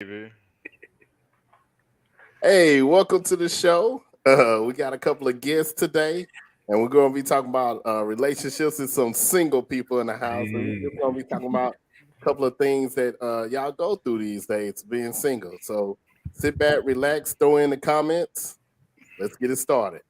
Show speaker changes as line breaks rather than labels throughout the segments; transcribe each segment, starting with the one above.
Baby.
Hey, welcome to the show. We got a couple of guests today, and we're going to be talking about relationships with some single people in the house. And we're
Hey,
just going to be talking about a couple of things that y'all go through these days being single. So sit back, relax, throw in the comments. Let's get it started.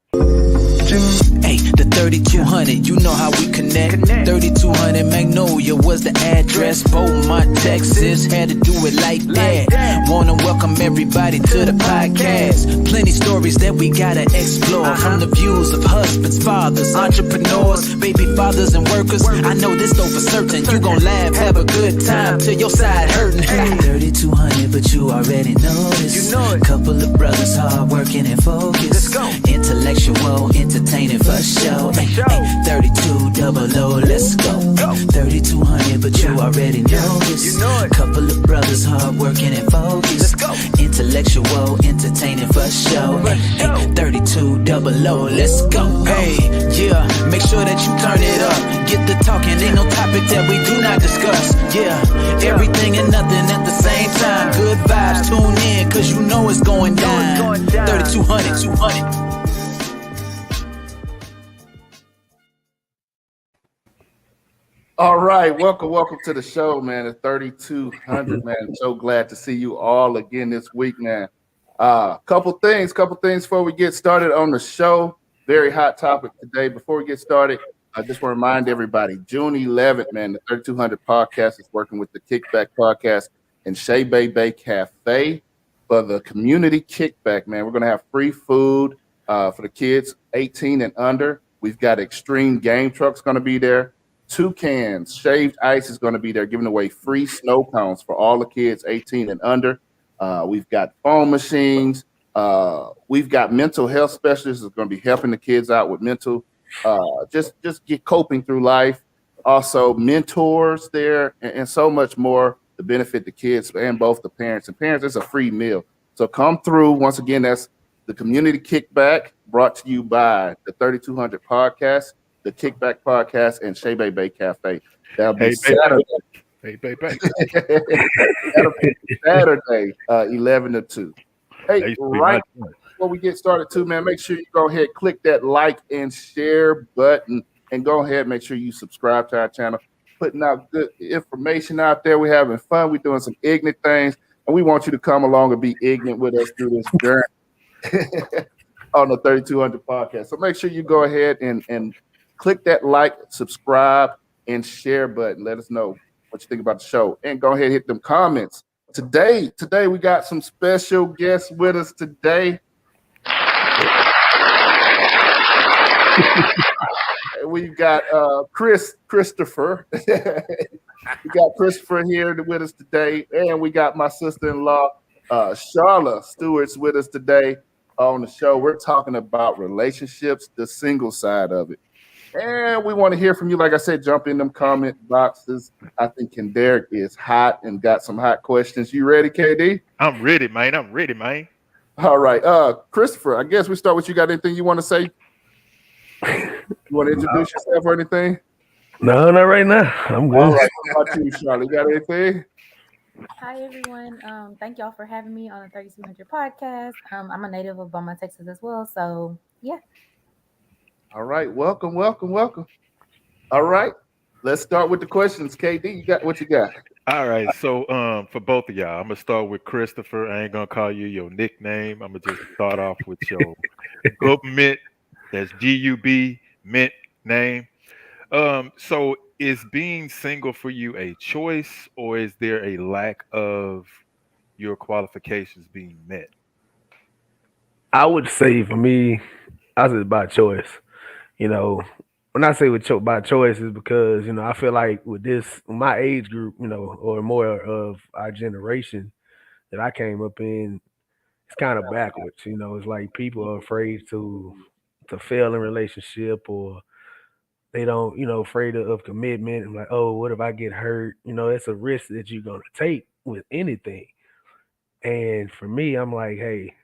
Hey, the 3200, you know how we connect. 3200 Magnolia was the address. Beaumont, Texas, had to do it like that. Wanna welcome everybody to the podcast. Plenty stories that we gotta explore. From the views of husbands, fathers, entrepreneurs, baby fathers, and workers. I know this though for certain. You gon' laugh, have a good time till your side hurting. 3200, but you already know this. You know it. Couple of brothers hard working and focused. Let's go. Intellectual, entertaining for show. Hey, 32 double O, let's go. 3200, but you already know this. You know it. Couple of brothers hard working and focused. Let's go. Intellectual, entertaining for show. Hey, 32 double O, let's go. Hey, yeah, make sure that you turn it up. Get the talking, ain't no topic that we do not discuss. Yeah, everything and nothing at the same time. Good vibes, tune in, cause you know it's going down. 3200, 200.
All right, welcome to the show, man. It's 3200, man. So glad to see you all again this week, man. Couple things before we get started on the show. Very hot topic today. Before we get started, I just want to remind everybody, June 11th, man, the 3200 podcast is working with the Kickback Podcast and Shea Bay Cafe for the community kickback, man. We're going to have free food for the kids 18 and under. We've got Extreme Game Trucks going to be there. Toucans, Shaved Ice is going to be there giving away free snow cones for all the kids 18 and under. We've got phone machines. We've got mental health specialists that's going to be helping the kids out with mental, just get coping through life. Also, mentors there and so much more to benefit the kids and both the parents. And parents, it's a free meal. So come through. Once again, that's the Community Kickback brought to you by the 3200 Podcast, the Kickback Podcast, and Shea Bay Cafe. That'll be
Hey,
Saturday.
baby.
That'll be Saturday, 11 to 2. Hey,
That used to be my
right
joint.
before we get started, too, man, make sure you go ahead, click that like and share button, and go ahead, make sure you subscribe to our channel. Putting out good information out there. We're having fun. We're doing some ignorant things, and we want you to come along and be ignorant with us through this journey on the 3200 podcast. So make sure you go ahead and click that like, subscribe, and share button. Let us know what you think about the show. And go ahead and hit them comments. Today we got some special guests with us today. We've got Christopher. We got Christopher here with us today, and we got my sister-in-law, Charla Stewart's with us today on the show. We're talking about relationships, the single side of it. And we want to hear from you. Like I said, jump in them comment boxes. I think Derek is hot and got some hot questions. You ready, KD?
I'm ready, man. I'm ready, man.
All right. Christopher, I guess we start with you. Got anything you want to say? You want to introduce yourself or anything?
no, not right now. I'm
All
good.
right. What about you, Charlie? You got anything?
Hi everyone. Thank y'all for having me on the 3200 podcast. I'm a native of Beaumont, Texas as well. So yeah.
All right. Welcome. All right. Let's start with the questions. KD, you got what you got?
All right, so for both of y'all, I'm gonna start with Christopher. I ain't gonna call you your nickname. I'm gonna just start off with your government. That's GUB mint name. So is being single for you a choice, or is there a lack of your qualifications being met?
I would say for me, I said by choice. You know, when I say by choice is because I feel like with my age group, or more of our generation that I came up in, it's kind of backwards. It's like people are afraid to fail in relationship, or they don't, afraid of commitment. And like, oh, what if I get hurt? It's a risk that you're gonna take with anything. And for me, I'm like, hey,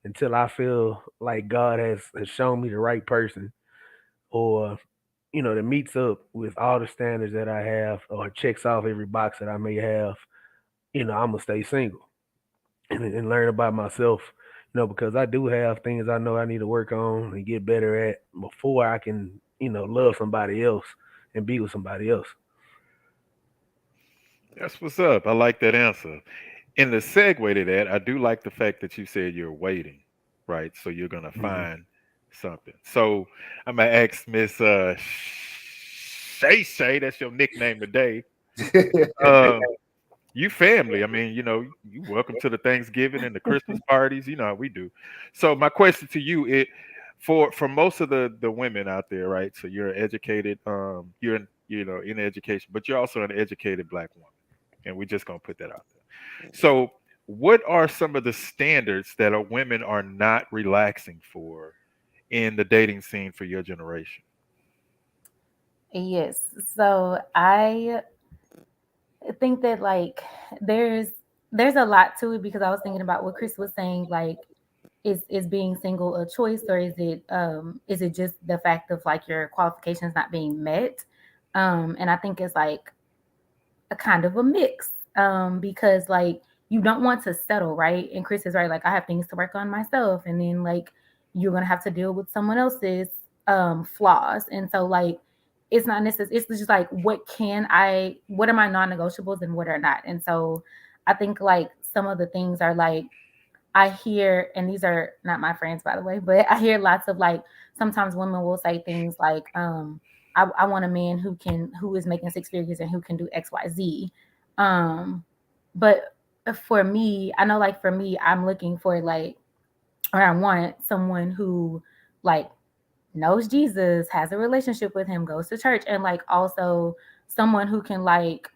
until I feel like God has shown me the right person, or that meets up with all the standards that I have, or checks off every box that I may have, I'm gonna stay single. and learn about myself, because I do have things I know I need to work on and get better at before I can, love somebody else and be with somebody else.
That's what's up. I like that answer. In the segue to that, I do like the fact that you said you're waiting, right? So you're gonna
Mhm.
find something. So I'm gonna ask Miss Shay Shay, that's your nickname today. Um, you family. I mean, you welcome to the Thanksgiving and the Christmas parties. You know how we do. So my question to you, for most of the women out there, right? So you're educated, you're in education, but you're also an educated black woman, and we're just gonna put that out there. So what are some of the standards that women are not relaxing for in the dating scene for your generation?
Yes. So I think that like there's there's a lot to it because I was thinking about what Chris was saying, like is being single a choice or is it just the fact of like your qualifications not being met? And I think it's like a kind of a mix. Because like you don't want to settle, right? And Chris is right, like I have things to work on myself, and then like you're gonna have to deal with someone else's flaws. And so like it's not necessary, it's just like what are my non-negotiables and what are not. And so I think like some of the things are like I hear, and these are not my friends, by the way, but I hear lots of like sometimes women will say things like, I want a man who is making six figures and who can do X, Y, Z. Um, but for me, I know like for me, I'm looking for like, or I want someone who like knows Jesus, has a relationship with him, goes to church, and like also someone who can like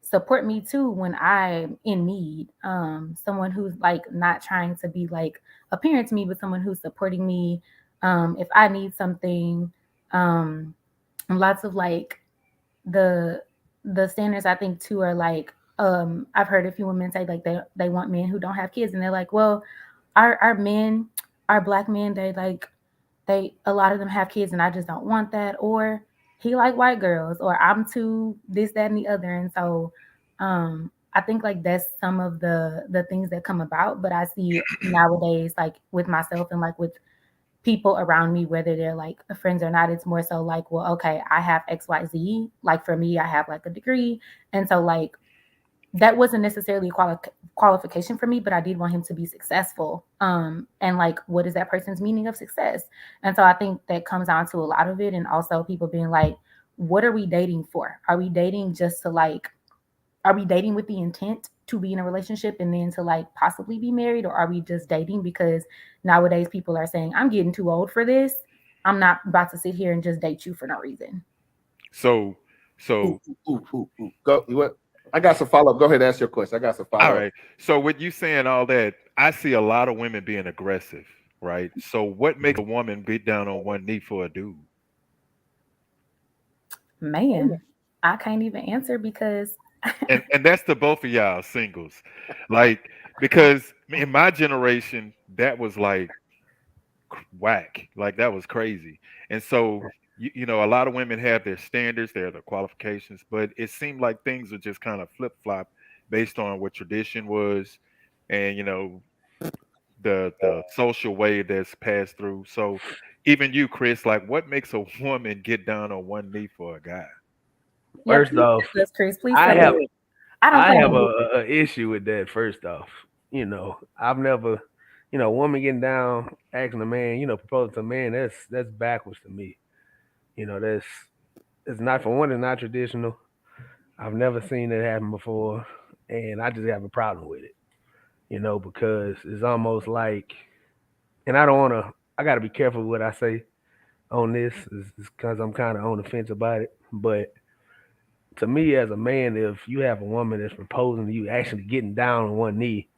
support me too when I'm in need. Someone who's like not trying to be like a parent to me, but someone who's supporting me if I need something. Um, and lots of like the the standards I think too are like I've heard a few women say like they want men who don't have kids, and they're like, well, our men, our black men, they like they a lot of them have kids and I just don't want that, or he like white girls, or I'm too this, that, and the other. And so I think like that's some of the things that come about. But I see nowadays, like with myself and like with people around me, whether they're like friends or not, it's more so like, well, okay, I have XYZ. Like for me, I have like a degree. And so like that wasn't necessarily a qualification for me, but I did want him to be successful. And like, what is that person's meaning of success? And so I think that comes down to a lot of it. And also people being like, what are we dating for? Are we dating just to like, are we dating with the intent to be in a relationship and then to like possibly be married? Or are we just dating because nowadays people are saying, I'm getting too old for this. I'm not about to sit here and just date you for no reason.
So,
Ooh,
so
ooh. Go. What? I got some follow up. Go ahead, ask your question. I got some
all
follow up.
right. So with you saying all that, I see a lot of women being aggressive, right? So what makes a woman get down on one knee for a dude?
Man, I can't even answer because
And that's to both of y'all singles. Like, because in my generation, that was like whack. Like that was crazy. And so a lot of women have their standards, their qualifications, but it seemed like things are just kind of flip flop based on what tradition was, and the social wave that's passed through. So even you, Chris, like what makes a woman get down on one knee for a guy?
yeah,
First
please
off,
tell us, Chris. Please
I
tell
have
us. I don't
I
claim
have
to
a issue with that. First off, I've never, woman getting down, asking a man, proposing to a man. That's backwards to me. That's it's not for one. It's not traditional. I've never seen it happen before, and I just have a problem with it. Because it's almost like, and I don't want to. I got to be careful with what I say on this, is because I'm kind of on the fence about it. But to me, as a man, if you have a woman that's proposing to you, actually getting down on one knee,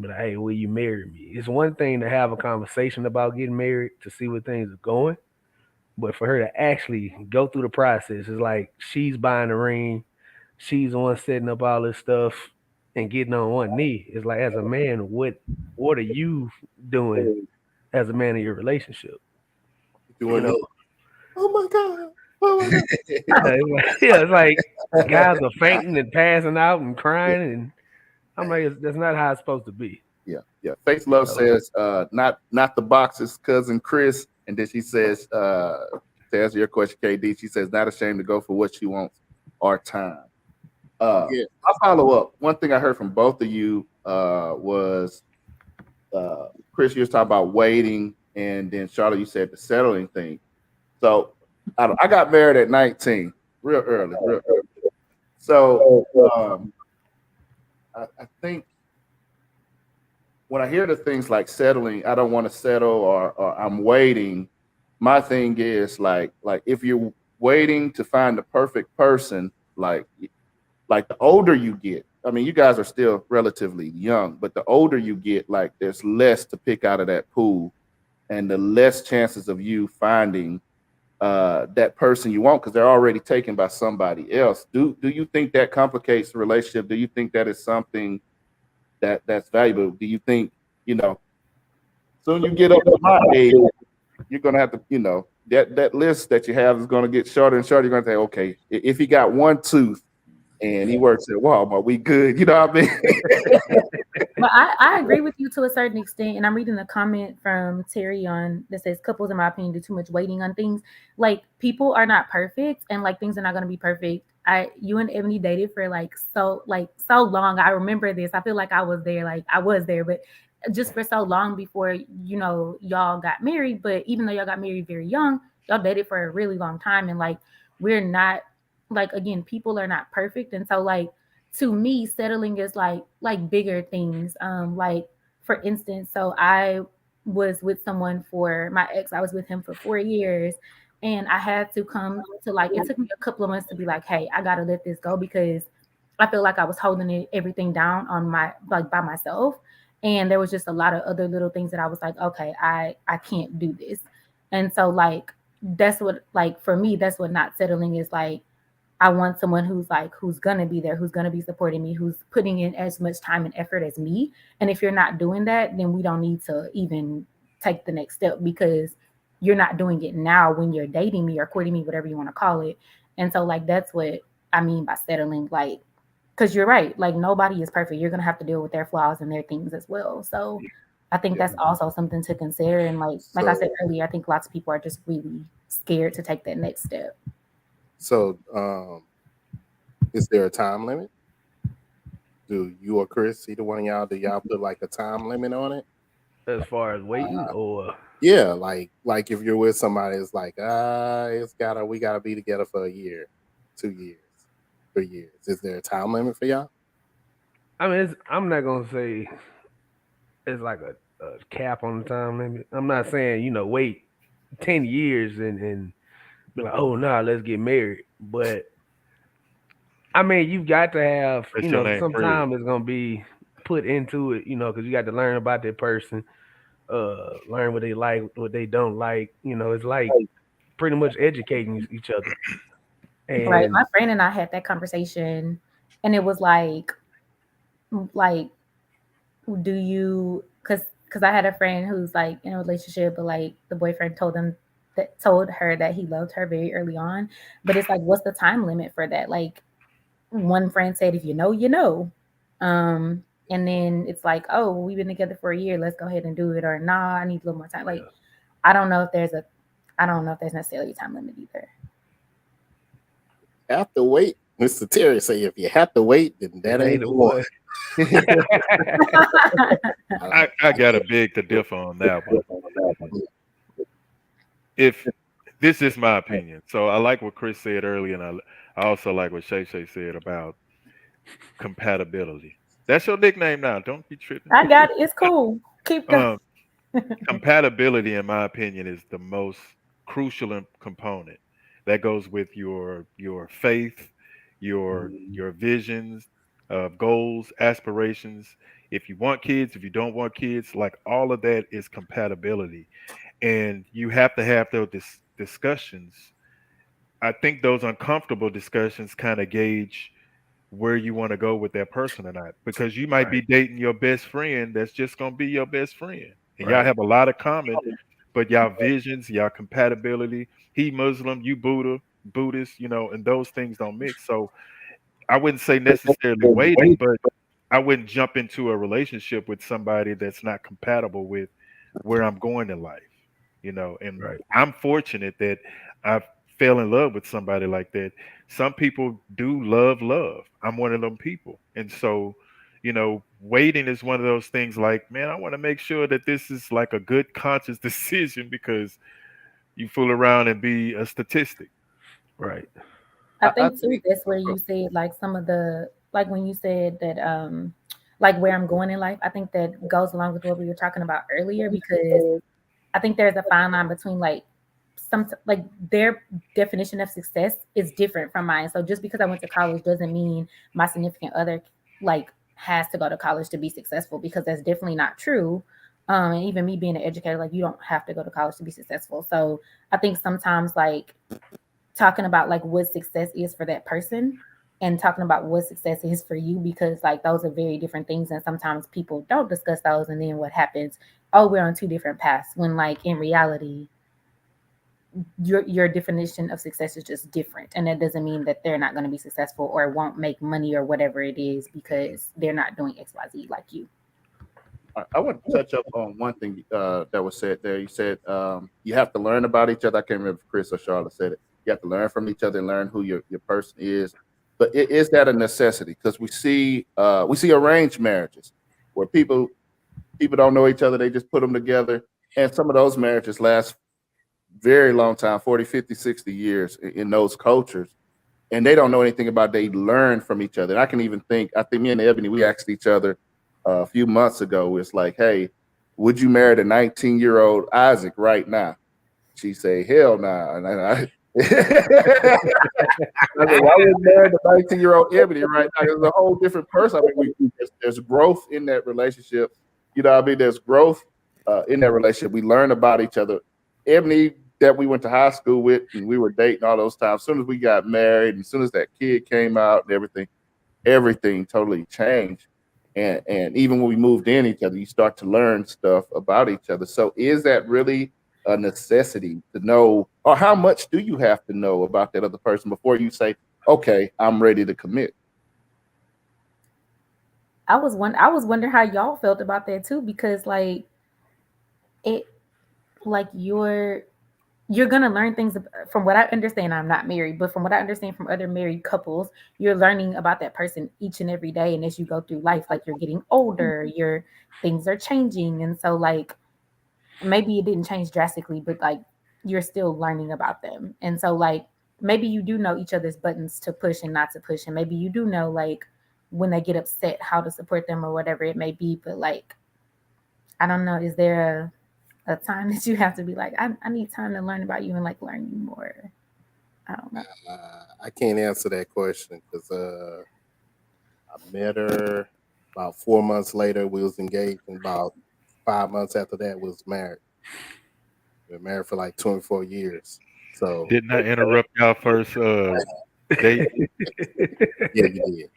be like, hey, will you marry me? It's one thing to have a conversation about getting married to see where things are going, but for her to actually go through the process, it's like she's buying the ring, she's the one setting up all this stuff and getting on one knee. It's like, as a man, what are you doing as a man in your relationship? You
Doing
know,
this. Oh my god. Oh my god.
it's like guys are fainting and passing out and crying, and I'm like, that's not how it's supposed to be.
Yeah. Face Love says, not the boxes, cousin Chris. And then she says, to answer your question, KD, she says, not ashamed to go for what she wants or time. I'll follow up. One thing I heard from both of you was Chris, you was talking about waiting, and then Charlotte, you said the settling thing. So I got married at 19, real early. So I think when I hear the things like settling, I don't want to settle or I'm waiting. My thing is like if you're waiting to find the perfect person, like the older you get, I mean, you guys are still relatively young, but the older you get, like there's less to pick out of that pool, and the less chances of you finding that person you want because they're already taken by somebody else. Do you think that complicates the relationship? Do you think that is something that's valuable? Do you think, soon you get up to my age, you're gonna have to, that list that you have is gonna get shorter and shorter. You're gonna say, okay, if he got one tooth and he works at Walmart, we good. You know what I mean?
But I agree with you to a certain extent, and I'm reading a comment from Terry on that says couples, in my opinion, do too much waiting on things. Like people are not perfect, and like things are not going to be perfect. You and Ebony dated for so long. I remember this. I feel like I was there, but just for so long before y'all got married. But even though y'all got married very young, y'all dated for a really long time, and we're not again, people are not perfect, and so to me, settling is like bigger things. For instance, so I was with someone for my ex. I was with him for 4 years, and I had to come to it took me a couple of months to be like, hey, I gotta let this go because I feel like I was holding everything down on my by myself, and there was just a lot of other little things that I was like, okay, I can't do this, and so that's what for me, that's what not settling is like. I want someone who's gonna be there, who's gonna be supporting me, who's putting in as much time and effort as me. And if you're not doing that, then we don't need to even take the next step because you're not doing it now when you're dating me or courting me, whatever you want to call it. And so that's what I mean by settling, because you're right, nobody is perfect. You're gonna have to deal with their flaws and their things as well. So I think that's also something to consider. And like I said earlier, I think lots of people are just really scared to take that next step.
So, is there a time limit? Do you or Chris, either one of y'all, do y'all put a time limit on it?
As far as waiting, or
yeah, like if you're with somebody, it's we gotta be together for a year, 2 years, 3 years. Is there a time limit for y'all?
I mean, I'm not gonna say it's like a cap on the time limit. I'm not saying wait 10 years and be like, oh no, let's get married. But I mean, you've got to have, some time is gonna be put into it, because you got to learn about that person, learn what they like, what they don't like. It's like pretty much educating each other. And
right. My friend and I had that conversation, and it was like, do you? Because I had a friend who's in a relationship, but the boyfriend told her that he loved her very early on. But it's what's the time limit for that? One friend said, if you know, you know. And then it's oh, we've been together for a year. Let's go ahead and do it. Or nah, I need a little more time. I don't know if there's necessarily a time limit either.
Have to wait. Mr. Terry say if you have to wait, then that ain't the one.
I got a big to differ on that one. If this is my opinion, so I like what Chris said earlier, and I also like what Shay said about compatibility. That's your nickname now. Don't be tripping.
I got it. It's cool. Keep going.
Compatibility, in my opinion, is the most crucial component. That goes with your faith, your visions, goals, aspirations. If you want kids, if you don't want kids, all of that is compatibility, and you have to have those discussions. I think those uncomfortable discussions kind of gauge where you want to go with that person or not, because you might be dating your best friend that's just going to be your best friend, and y'all have a lot of common, but y'all visions, y'all compatibility, he Muslim, you Buddhist, and those things don't mix. So I wouldn't say necessarily waiting, but I wouldn't jump into a relationship with somebody that's not compatible with where I'm going in life, and
Right.
I'm fortunate that I fell in love with somebody like that. Some people do love. I'm one of them people. And so, waiting is one of those things like, man, I want to make sure that this is like a good conscious decision because you fool around and be a statistic.
Right.
I
I
think too
think
that's where you said like some of the like when you said that like where I'm going in life, I think that goes along with what we were talking about earlier because I think there's a fine line between like some like their definition of success is different from mine. So just because I went to college doesn't mean my significant other like has to go to college to be successful because that's definitely not true. And even me being an educator, like you don't have to go to college to be successful. So I think sometimes like talking about like what success is for that person and talking about what success is for you because like those are very different things and sometimes people don't discuss those and then what happens, oh, we're on two different paths when like in reality your definition of success is just different and that doesn't mean that they're not going to be successful or won't make money or whatever it is because they're not doing XYZ like you.
I want to touch up on one thing that was said there. You said you have to learn about each other. I can't remember if Chris or Charlotte said it. You have to learn from each other and learn who your person is. But is that a necessity? Because we see arranged marriages where people don't know each other. They just put them together. And some of those marriages last very long time, 40, 50, 60 years in those cultures. And they don't know anything about, they learn from each other. And I think me and Ebony, we asked each other a few months ago, it's like, hey, would you marry the 19-year-old Isaac right now? She say, hell no. Nah. And I said, why would you marry the 19-year-old Ebony right now? There's a whole different person. I mean, there's growth in that relationship. You know what I mean? There's growth in that relationship. We learn about each other. Ebony, that we went to high school with, and we were dating all those times. As soon as we got married, and as soon as that kid came out and everything totally changed. And even when we moved in each other, you start to learn stuff about each other. So is that really a necessity to know, or how much do you have to know about that other person before you say, okay, I'm ready to commit?
I was wondering how y'all felt about that too, because like it like you're gonna learn things from what I understand. I'm not married, but from what I understand from other married couples, you're learning about that person each and every day. And as you go through life, like you're getting older, your things are changing. And so like maybe it didn't change drastically, but like you're still learning about them. And so like maybe you do know each other's buttons to push and not to push. And maybe you do know like when they get upset, how to support them or whatever it may be. But like, I don't know, is there a time that you have to be like, I need time to learn about you and like learn you more? I don't know.
I can't answer that question because I met her about 4 months later. We was engaged, and about 5 months after that, we was married. We were married for like 24 years. So
Didn't I interrupt y'all first date?
yeah, you did.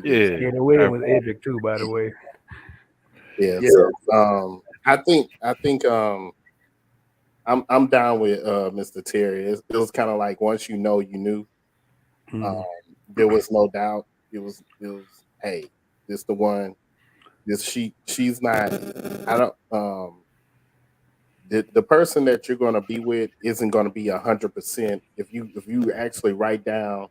Yeah.
Yeah, the wedding was epic too, by the way.
Yeah. So I think I'm down with Mr. Terry. It was kind of like once you know, you knew. There was no doubt. It was hey, this the one. She's not. I don't. The person that you're going to be with isn't going to be 100%. If you actually write down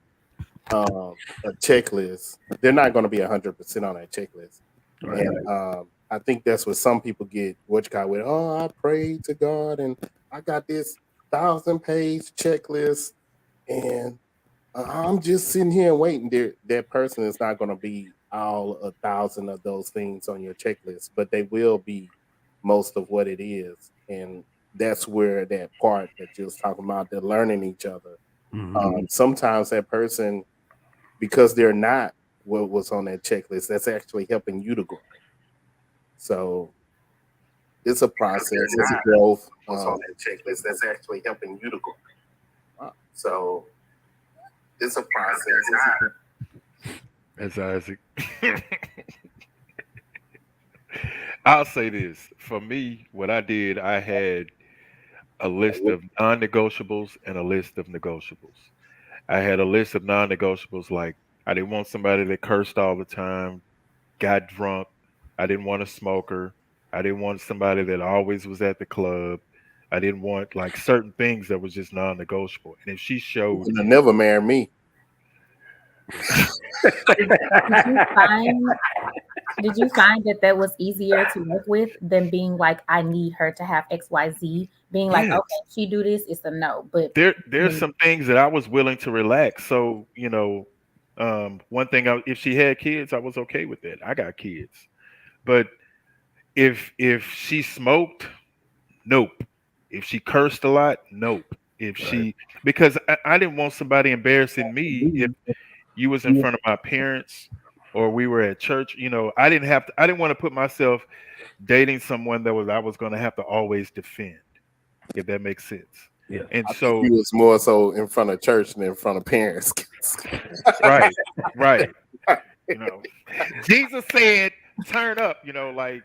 a checklist, they're not going to be 100% on that checklist. Right. And I think that's what some people get what you got with. Oh, I prayed to God and I got this 1,000-page checklist, and I'm just sitting here and waiting. That person is not going to be all 1,000 of those things on your checklist, but they will be most of what it is. And that's where that part that you was talking about, they're learning each other. Sometimes that person, because they're not what was on that checklist, that's actually helping you to grow. So it's a process. It's a growth. What's on that checklist that's actually helping you to grow. So it's a process.
That's Isaac. I'll say this. For me, what I did, I had a list of non-negotiables and a list of negotiables. I had a list of non-negotiables, like I didn't want somebody that cursed all the time, got drunk. I didn't want a smoker. I didn't want somebody that always was at the club. I didn't want like certain things that was just non-negotiable. And if she showed,
You'll never marry me.
Did you find that was easier to work with than being like, I need her to have XYZ? Being like,
yes,
okay, she do this, it's a no. But
there's some things that I was willing to relax. So one thing, if she had kids, I was okay with that. I got kids, but if she smoked, nope. If she cursed a lot, nope. If she because I didn't want somebody embarrassing me if you was in front of my parents or we were at church. I didn't want to put myself dating someone that I was going to have to always defend, if that makes sense.
Yeah.
And
I
so
think he was more so in front of church than in front of parents.
right. Jesus said, "Turn up." Like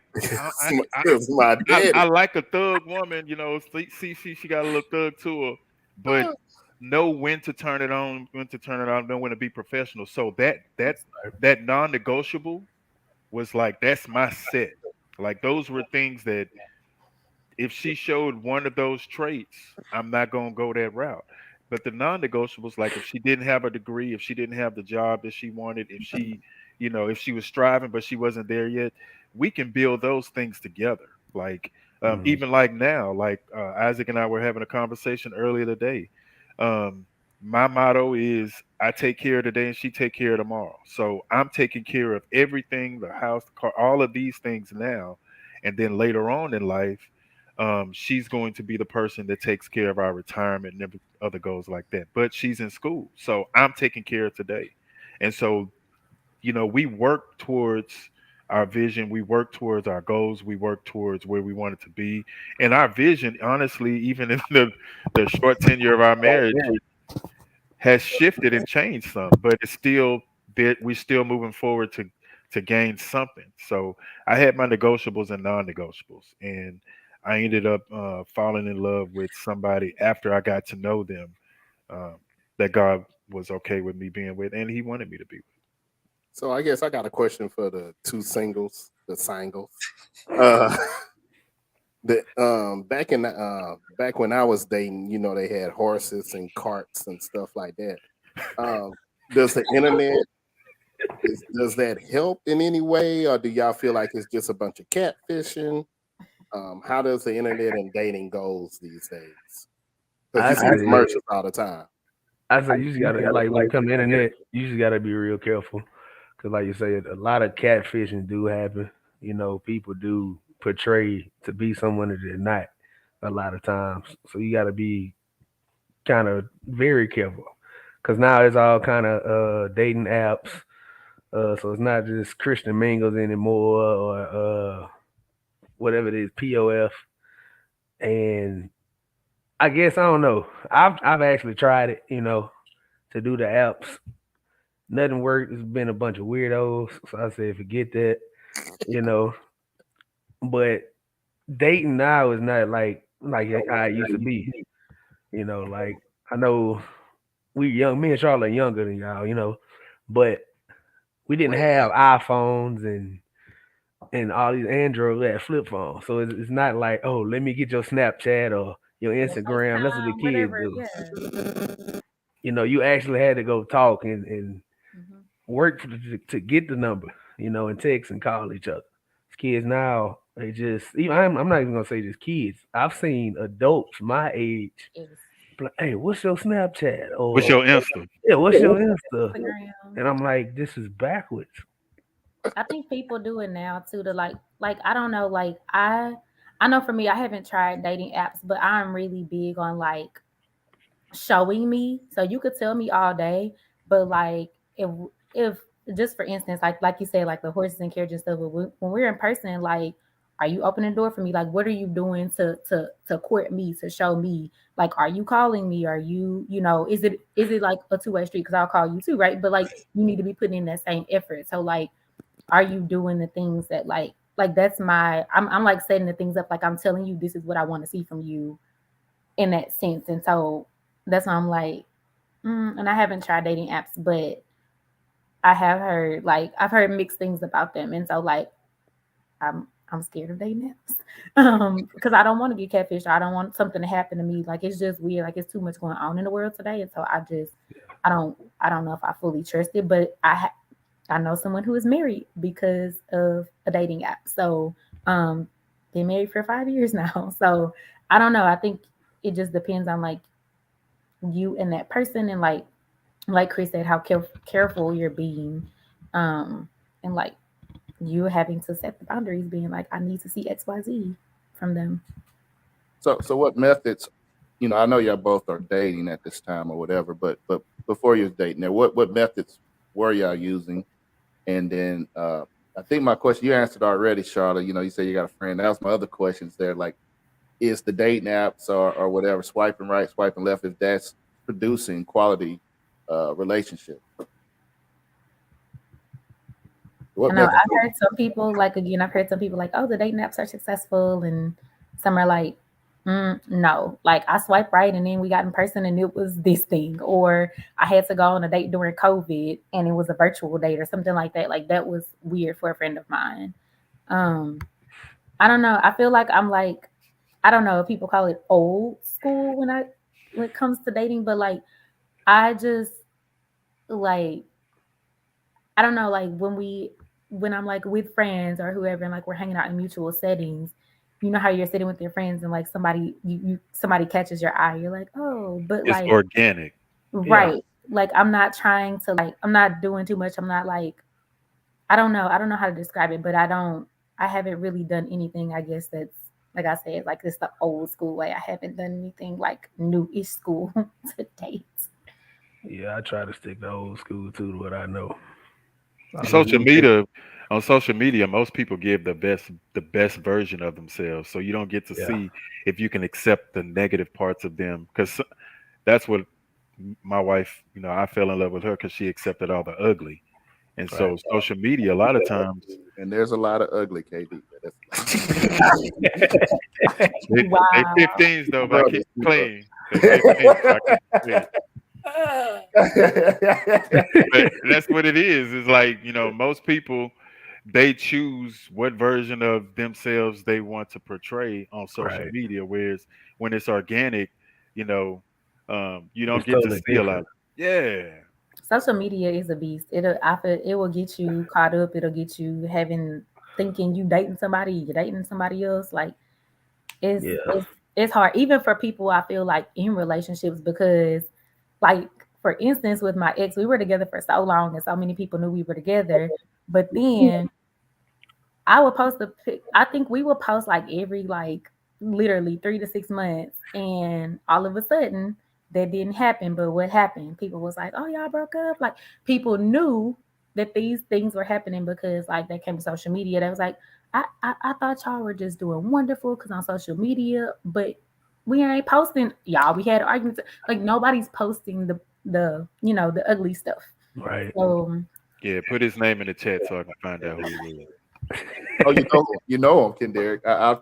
My daddy.
I like a thug woman. See, she got a little thug to her, but know when to turn it on, when to turn it on, know when to be professional. So that non-negotiable was like that's my set. Like those were things that if she showed one of those traits, I'm not gonna go that route. But the non-negotiables, like if she didn't have a degree, if she didn't have the job that she wanted, if she was striving but she wasn't there yet, we can build those things together. Like even like now, like Isaac and I were having a conversation earlier today. My motto is I take care of today and she take care of tomorrow. So I'm taking care of everything, the house, the car, all of these things now, and then later on in life she's going to be the person that takes care of our retirement and every other goals like that. But she's in school, so I'm taking care of today. And so, we work towards our vision, we work towards our goals, we work towards where we want it to be. And our vision, honestly, even in the short tenure of our marriage, has shifted and changed some, but it's still there. We're still moving forward to gain something. So I had my negotiables and non-negotiables, and I ended up falling in love with somebody after I got to know them um, that God was okay with me being with, and He wanted me to be with.
So I guess I got a question for the two singles, the singles. Uh, back when I was dating, they had horses and carts and stuff like that. Does the internet does that help in any way, or do y'all feel like it's just a bunch of catfishing? How does the internet and dating goes these days?
I
Because you see
say,
commercials all the time.
you just gotta like when it comes to internet, you just gotta be real careful. Cause like you said, a lot of catfishing do happen. People do portray to be someone that they're not a lot of times. So you gotta be kind of very careful. Cause now it's all kind of dating apps. So it's not just Christian mingles anymore or whatever it is, POF. And I guess I don't know. I've actually tried it, to do the apps. Nothing worked. It's been a bunch of weirdos. So I said, forget that, you know. But dating now is not like how it used to be. Like I know we young, me and Charlotte are younger than y'all, but we didn't have iPhones and all these Androids. We had flip phones, so it's not like, oh, let me get your Snapchat or your Instagram. That's what the kids
whatever,
do.
yeah.
You actually had to go talk and
Mhm.
work to get the number, and text and call each other. Kids now, they just, even I'm not even gonna say just kids. I've seen adults my age,
It's
like, hey, what's your Snapchat?
What's
Or
your Insta?
yeah, what's your Insta?
Instagram.
And I'm like, this is backwards.
I think people do it now too to like I don't know, like I know for me I haven't tried dating apps, but I'm really big on like showing me. So you could tell me all day, but like if just for instance, like you said, like the horses and carriage and stuff, but when we're in person, like are you opening the door for me? Like what are you doing to court me, to show me? Like are you calling me? Are you, is it like a two-way street? Because I'll call you too, right? But like you need to be putting in that same effort. So like are you doing the things that like that's I'm like setting the things up, like I'm telling you this is what I want to see from you in that sense. And so that's why I'm like, and I haven't tried dating apps, but I have heard like I've heard mixed things about them, and so like I'm scared of dating apps because I don't want to get catfished. I don't want something to happen to me. Like it's just weird. Like it's too much going on in the world today, and so I don't know if I fully trust it. But I know someone who is married because of a dating app. So been married for 5 years now. So I don't know. I think it just depends on like you and that person, and like Chris said, how careful you're being, and like you having to set the boundaries, being like, I need to see XYZ from them.
So what methods? You know, I know y'all both are dating at this time or whatever, but before you're dating, there, what methods were y'all using? And then I think my question you answered already, Charlotte. You know, you said you got a friend. That was my other questions there. Like, is the dating apps or whatever, swiping right, swiping left, if that's producing quality relationship?
I know I've heard some people like, again, I've heard some people like, oh, the dating apps are successful, and some are like, no, like I swiped right and then we got in person and it was this thing, or I had to go on a date during COVID and it was a virtual date or something like that. Like that was weird for a friend of mine. I don't know. I feel like I'm like, I don't know if people call it old school when it comes to dating, but like I just like, I don't know, like when I'm like with friends or whoever and like we're hanging out in mutual settings, you know how you're sitting with your friends and like somebody somebody catches your eye, you're like, oh, but
It's
like
organic.
right. Yeah. Like I'm not trying to like, I'm not doing too much. I'm not like, I don't know how to describe it, but I haven't really done anything, I guess that's like I said, like it's the old school way. I haven't done anything like new-ish school to date.
Yeah, I try to stick to old school too, to what I know.
Social media, on social media, most people give the best version of themselves, so you don't get to see if you can accept the negative parts of them, because that's what my wife, you know, I fell in love with her because she accepted all the ugly. And so social media, a lot of times,
and there's a lot of ugly KD.
they 15s though, but I keep clean. They 15s, so I keep clean. But that's what it is. It's like, you know, most people, they choose what version of themselves they want to portray on social media, whereas when it's organic, you know, you don't get to see a lot. Yeah.
Social media is a beast. It will get you caught up. It'll get you thinking you dating somebody, you're dating somebody else. Like it's hard, even for people I feel like in relationships, because like for instance with my ex, we were together for so long and so many people knew we were together. But then I would post I think we would post like every like literally 3 to 6 months, and all of a sudden that didn't happen. But what happened? People was like, oh, y'all broke up. Like people knew that these things were happening because like they came to social media. That was like, I thought y'all were just doing wonderful because on social media, but we ain't posting. Y'all, we had arguments. Like nobody's posting the you know, the ugly stuff.
Right.
So
yeah, put his name in the chat so I can find out who he is.
Oh, you know him, Ken Derrick.
I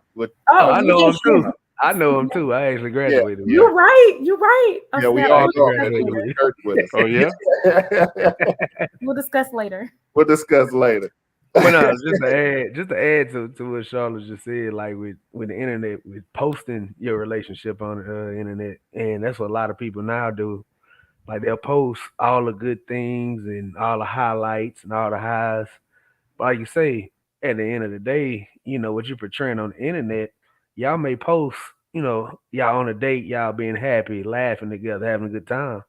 know him too. I know him too. I actually graduated.
Yeah. You're right.
Yeah, we all know him with us.
Oh yeah.
We'll discuss later.
But
no, just to add to what Charlotte just said, like with the internet, with posting your relationship on the internet, and that's what a lot of people now do. Like they'll post all the good things and all the highlights and all the highs. But like you say, at the end of the day, you know what you're portraying on the internet. Y'all may post, you know, y'all on a date, y'all being happy, laughing together, having a good time,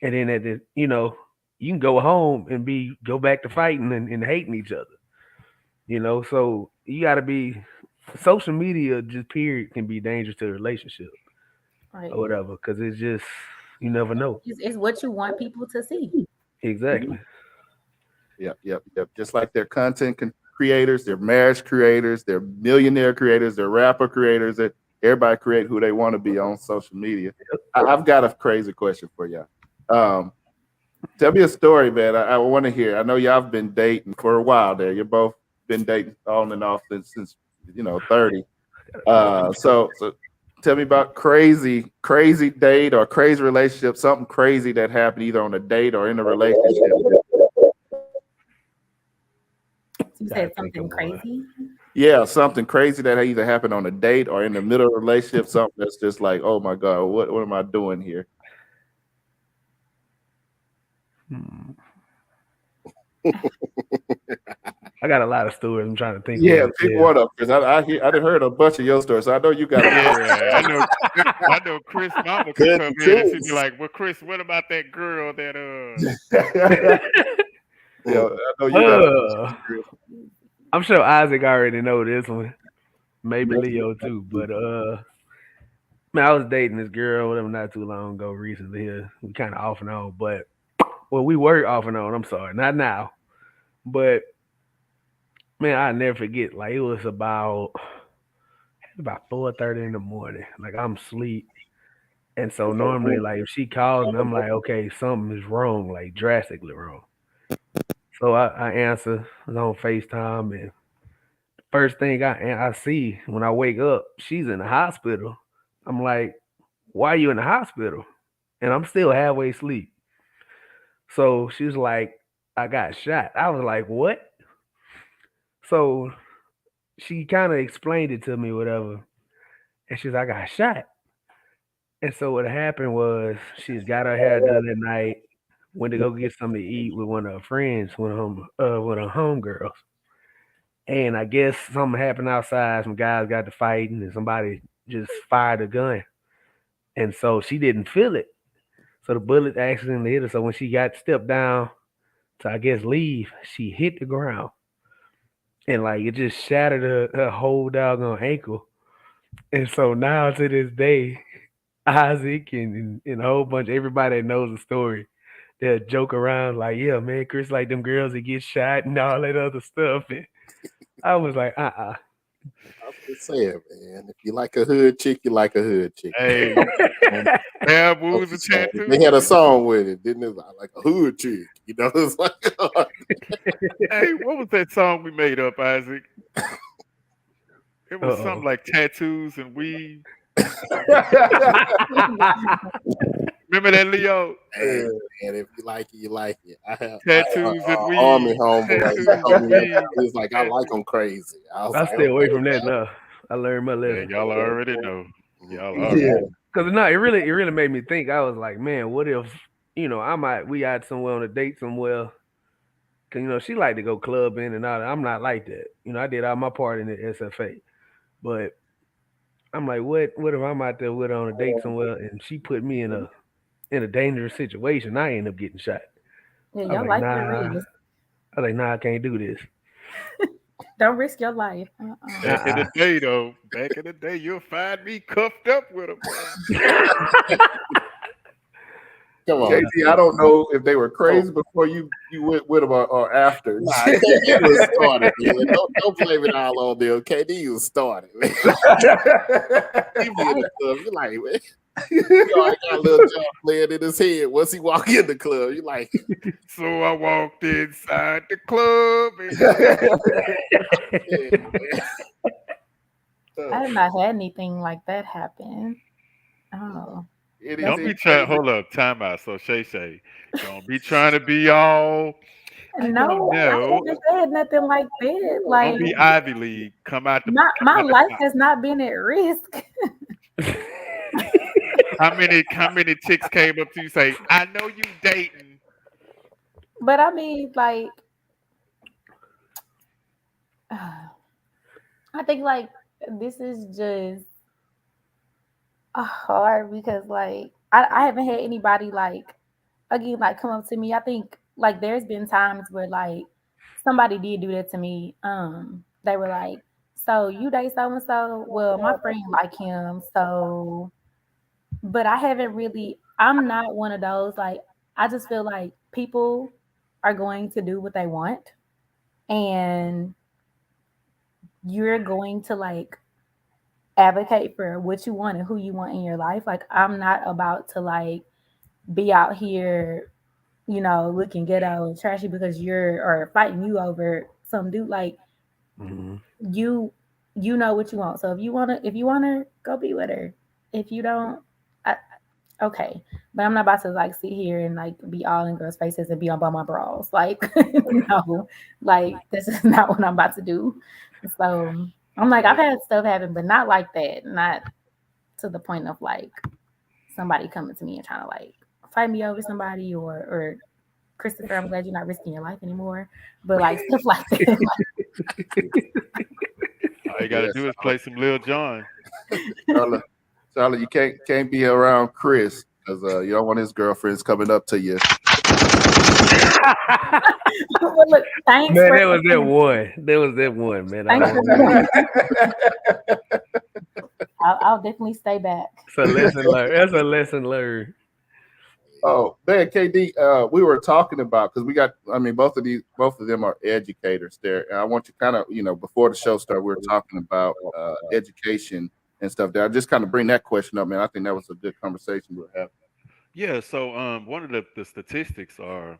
and then at the, you know, you can go home and go back to fighting and hating each other. You know, so you got to be, social media just period can be dangerous to a relationship or whatever, because it's just, you never know.
It's what you want people to see.
Exactly.
Yep. Just like their content creators, their marriage creators, their millionaire creators, their rapper creators, that everybody create who they want to be on social media. I've got a crazy question for y'all. Tell me a story, man. I want to hear. I know y'all have been dating for a while there. You've both been dating on and off since 30. So tell me about crazy date or crazy relationship, something crazy that happened either on a date or in a relationship
You
Gotta
said
think
something
of one.
crazy.
Yeah, something crazy that either happened on a date or in the middle of a relationship. Something that's just like, oh my god, what am I doing here?
I got a lot of stories. I'm trying to think of
Yeah,
one.
pick
Yeah.
one up because I didn't heard a bunch of your stories. So I know you got a
Yeah, I know Chris Mama could
Good
come in and she'd be
choice.
like, "Well, Chris, what about that girl that
Yeah, I know you got a bunch of
Uh,
stories.
I'm sure Isaac already know this one. Maybe
Let's
Leo
go.
too. But man, I was dating this girl whatever not too long ago recently here. We kind of off and on, but well, we were off and on. I'm sorry, not now. But man, I never forget. Like it was about 4:30 in the morning. Like I'm asleep. And so normally like if she calls me, I'm like, okay, something is wrong, like drastically wrong. So I answer, I was on FaceTime, and first thing I see when I wake up, she's in the hospital. I'm like, why are you in the hospital? And I'm still halfway asleep. So she's like, I got shot. I was like, what? So she kind of explained it to me, whatever. And she's like, I got shot. And so what happened was she's got her hair done at night, went to go get something to eat with one of her friends, one of her homegirls. And I guess something happened outside. Some guys got to fighting, and somebody just fired a gun. And so she didn't feel it. So the bullet accidentally hit her. So when she got stepped down to, I guess, leave, she hit the ground. And like it just shattered her whole doggone ankle. And so now to this day, Isaac and a whole bunch everybody that knows the story, they'll joke around like, yeah, man, Chris like them girls that get shot and all that other stuff. And I was like,
I'm just saying, man. If you like a hood chick, you like a hood chick.
hey, bad woos and tattoos?"
They had a song with it, didn't it? Like a hood chick, you know. It's like,
Hey, what was that song we made up, Isaac? It was something like tattoos and weed. Remember that, Leo?
hey, man, if you like it, you like it. I have
Tattoos and weed.
army homeboy.
Tattoos
He told
and
me
weed.
he was like, I like them crazy. I was
I
like,
stay away
okay,
from that
man.
now. I learned my
Yeah,
lesson.
y'all already know. Y'all
Yeah.
already.
Cause no, it really made me think. I was like, man, what if we out somewhere on a date somewhere? Cause she like to go clubbing and all that. I'm not like that. I did all my part in the SFA, but I'm like, what if I'm out there with her on a date somewhere and she put me in a dangerous situation? I end up getting shot.
Yeah,
I was
your
like,
life
nah.
is risk.
I was like, nah, I can't do this.
Don't risk your life.
Back in the day, though, you'll find me cuffed up with him.
Come on.
KT, I don't know if they were crazy before you went with them or after.
Nah, KD was started, man. Don't blame it all on them. KD was started, man. He be in the club. You like, man. I got a little John playing in his head. Once he walk in the club, you like,
So I walked inside the club.
I have not had anything like that happen. Oh.
Don't be trying. Hold up, time out. So Shay, don't be trying to be all.
No, I haven't had nothing like that. Like,
Don't be Ivy League. Come out the.
my life has not been at risk.
How many chicks came up to you say, "I know you dating"?
But I mean, like, I think like this is just hard because like I haven't had anybody like again like come up to me. I think like there's been times where like somebody did do that to me. They were like, "So you date so and so?" Well, my friend like him, so. But I haven't really. I'm not one of those. Like I just feel like people are going to do what they want, and you're going to like advocate for what you want and who you want in your life. Like I'm not about to like be out here, looking ghetto and trashy because or fighting you over some dude. Like you know what you want. So if you wanna go be with her. If you don't, Okay, but I'm not about to like sit here and like be all in girls' faces and be on by my bras. Like, no, like this is not what I'm about to do. So I'm like, I've had stuff happen, but not like that. Not to the point of like somebody coming to me and trying to like fight me over somebody or Christopher, I'm glad you're not risking your life anymore. But like stuff like that.
All you got to
Yes,
do is play some Lil Jon.
Charlotte, Charlotte, you can't be around Chris because you don't want his girlfriends coming up to you.
Well, look, thanks
Man,
for
there was that one. There was that one, man. I
thanks for
don't
I'll definitely stay back.
It's a lesson learned. That's a lesson learned.
Oh man, KD, we were talking about because we got. I mean, both of them are educators there, and I want you kind of, before the show started, we were talking about education and stuff. There, I just kind of bring that question up, man. I think that was a good conversation we were having.
Yeah, so one of the statistics are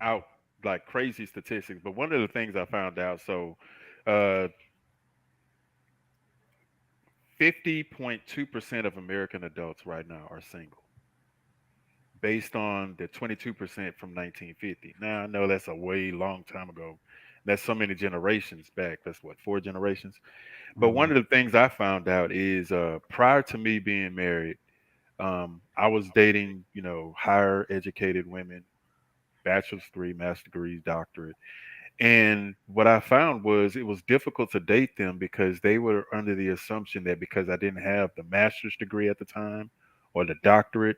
out, like crazy statistics, but one of the things I found out, so uh 50.2% of American adults right now are single, based on the 22% from 1950. Now I know that's a way long time ago. That's so many generations back. That's what, four generations. But one of the things I found out is prior to me being married, I was dating, higher educated women, bachelor's degree, master's degrees, doctorate. And what I found was it was difficult to date them because they were under the assumption that because I didn't have the master's degree at the time or the doctorate,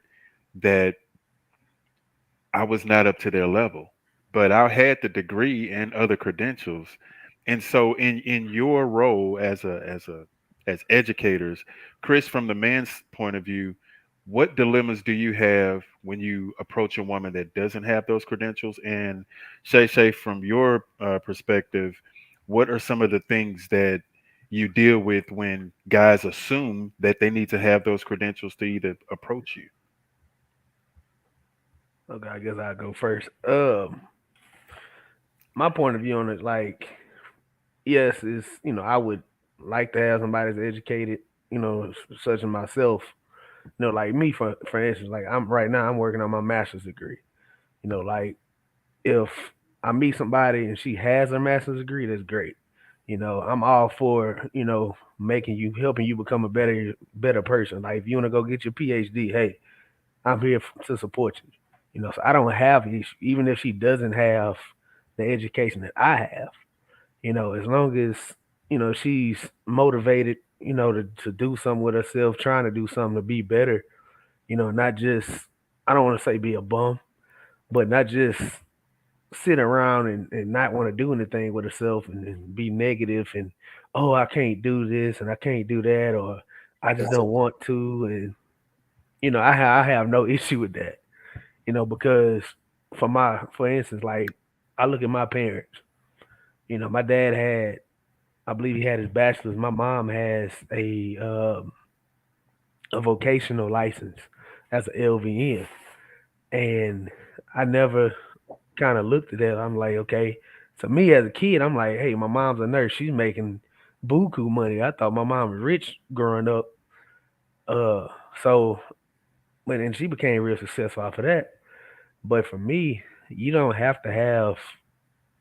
that I was not up to their level. But I had the degree and other credentials. And so in your role as educators, Chris, from the man's point of view, what dilemmas do you have when you approach a woman that doesn't have those credentials? And Shay, from your perspective, what are some of the things that you deal with when guys assume that they need to have those credentials to either approach you?
Okay, I guess I'll go first. My point of view on it, like, yes, is I would like to have somebody that's educated, such as myself. Like me, for instance, like I'm working on my master's degree. Like if I meet somebody and she has her master's degree, that's great. I'm all for helping you become a better person. Like if you want to go get your PhD, hey, I'm here to support you. So I don't have issue, even if she doesn't have the education that I have. As long as she's motivated, to do something with herself, trying to do something to be better. Not just, I don't want to say be a bum, but not just sit around and not want to do anything with herself and be negative and, oh, I can't do this and I can't do that, or I just don't want to. And I have no issue with that. Because for instance, like I look at my parents. My dad had, I believe he had his bachelor's. My mom has a vocational license as an LVN, and I never kind of looked at that. I'm like, okay. So me as a kid, I'm like, hey, my mom's a nurse. She's making buku money. I thought my mom was rich growing up. Uh, so but then she became real successful off of that. But for me, you don't have to have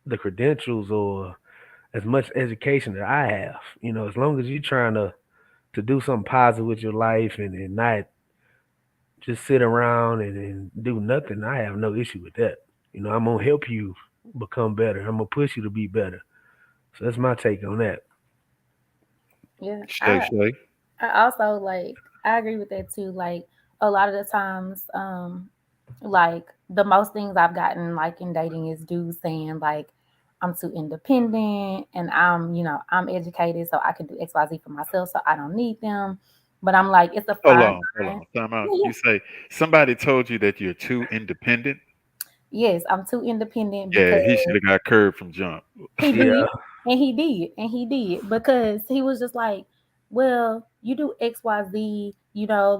the credentials or as much education that I have. As long as you're trying to do something positive with your life and not just sit around and do nothing, I have no issue with that. I'm gonna help you become better. I'm gonna push you to be better. So that's my take on that.
Yeah.
Shay.
I also like I agree with that too. Like a lot of the times, like the most things I've gotten like in dating is dudes saying like I'm too independent and I'm educated so I can do XYZ for myself so I don't need them. But I'm like, it's a fine
Hold
line.
on, time out.
Yeah,
You say somebody told you that you're too independent.
yes, I'm too independent
Yeah,
because
he should have got curved from jump.
he
Yeah.
did, and he did because he was just like, well, you do XYZ,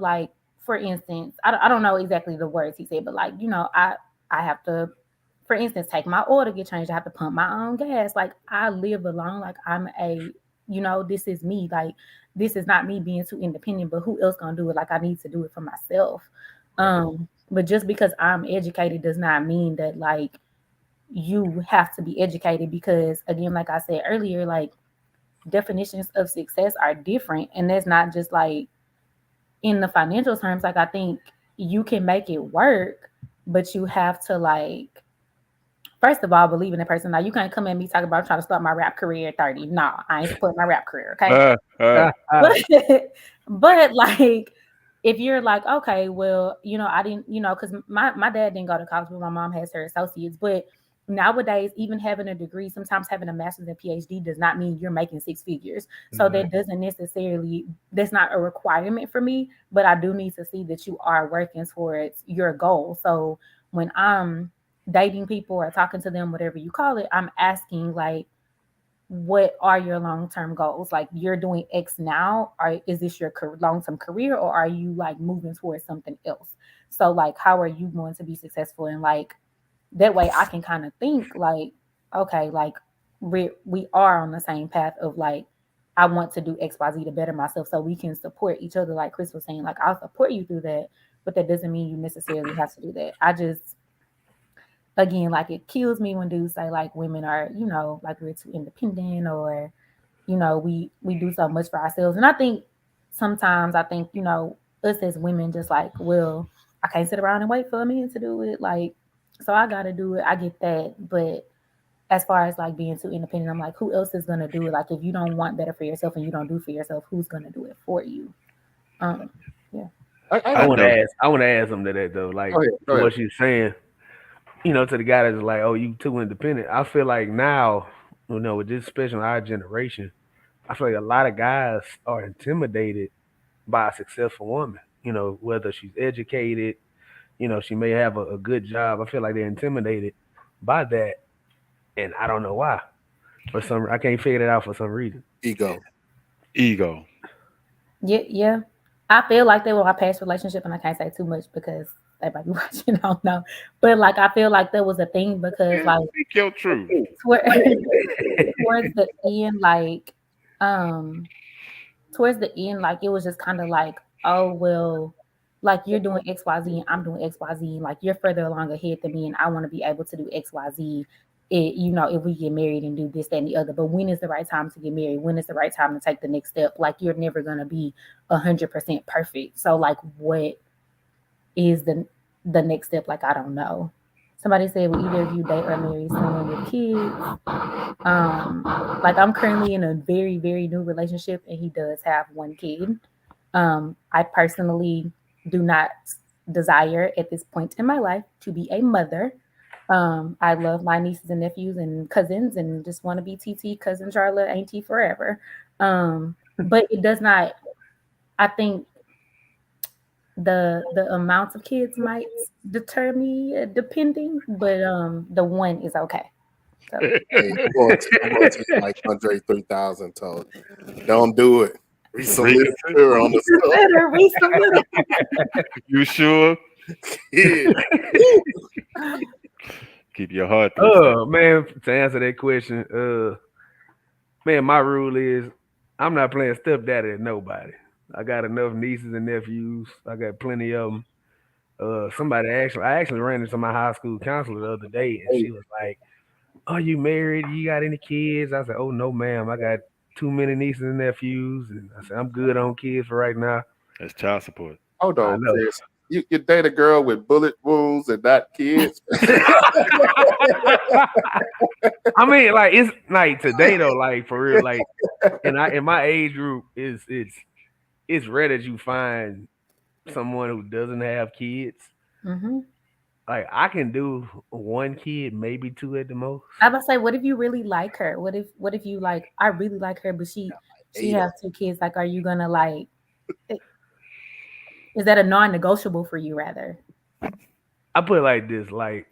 like for instance, I don't know exactly the words he said, but like, I have to, for instance, take my oil to get changed. I have to pump my own gas. Like I live alone. Like I'm a, you know, this is me. Like, this is not me being too independent, but who else gonna do it? Like, I need to do it for myself. But just because I'm educated does not mean that like you have to be educated, because again, like I said earlier, like definitions of success are different. And that's not just like in the financial terms. Like, I think you can make it work, but you have to like, first of all, believe in the person. Now, you can't come at me talking about trying to start my rap career at 30. No, I ain't supporting my rap career, okay? But like, if you're like, okay, well, you know, I didn't, you know, because my dad didn't go to college, but my mom has her associates. But nowadays, even having a degree, sometimes having a master's and PhD does not mean you're making six figures. So that doesn't necessarily, that's not a requirement for me, but I do need to see that you are working towards your goal. So when I'm dating people or talking to them, whatever you call it, I'm asking like, what are your long-term goals? Like, you're doing X now, or is this your long-term career, or are you like moving towards something else? So like, how are you going to be successful? And like, that way I can kind of think like, okay, like we are on the same path of like, I want to do XYZ to better myself, so we can support each other. Like Chris was saying, like, I'll support you through that, but that doesn't mean you necessarily have to do that. I just, again, like, it kills me when dudes say like women are, you know, like we're too independent, or, you know, we do so much for ourselves. And I think sometimes, I think, you know, us as women just like, well, I can't sit around and wait for a man to do it. Like, so I gotta do it. I get that. But as far as like being too independent, I'm like, who else is gonna do it? Like, if you don't want better for yourself and you don't do for yourself, who's gonna do it for you? Yeah.
I want to add something to that though. Like,
Go ahead.
what you're saying, you know, to the guy that's like, oh, you too independent. I feel like now, you know, with this, especially our generation, I feel like a lot of guys are intimidated by a successful woman. You know, whether she's educated, you know, she may have a good job. I feel like they're intimidated by that, and I don't know why. For some, I can't figure it out for some reason.
Ego.
Yeah. I feel like they were my past relationship, and I can't say too much because they might be watching. I don't know, but like, I feel like that was a thing because like,
Speak your truth.
towards the end, like, towards the end, like, it was just kind of like, oh well, like, you're doing XYZ and I'm doing XYZ, like, you're further along ahead than me, and I want to be able to do XYZ. It, you know, if we get married and do this, that, and the other. But when is the right time to get married? When is the right time to take the next step? Like, you're never gonna be 100% perfect. So like, what is the next step? Like, I don't know. Somebody said, will either of you date or marry someone with kids? Like, I'm currently in a very, very new relationship, and he does have one kid. I personally do not desire at this point in my life to be a mother. I love my nieces and nephews and cousins, and just want to be TT, cousin Charlotte, auntie forever. But it does not. I think the amount of kids might deter me, depending, but the one is okay. So
Hey, I'm going to tell you like Andre 3000 told you. Don't do it. Read some literature on the stuff.
read some little.
You sure?
Yeah.
Keep your heart. to yourself.
Man, to answer that question, man, my rule is I'm not playing stepdaddy to nobody. I got enough nieces and nephews. I got plenty of them. I actually ran into my high school counselor the other day, and she was like, "Are you married? You got any kids?" I said, "Oh no, ma'am. I got too many nieces and nephews." And I said, "I'm good on kids for right now."
That's child support.
Hold
I
on,
know.
Chris. You date a girl with bullet wounds and not kids.
I mean, like, it's like today though, like for real, like in my age group, it's rare that you find someone who doesn't have kids.
Mm-hmm.
Like, I can do one kid, maybe two at the most.
I was about to say, what if you really like her? What if you like, I really like her, but she has two kids? Like, are you gonna like? Is that a non-negotiable for you? Rather,
I put it like this: like,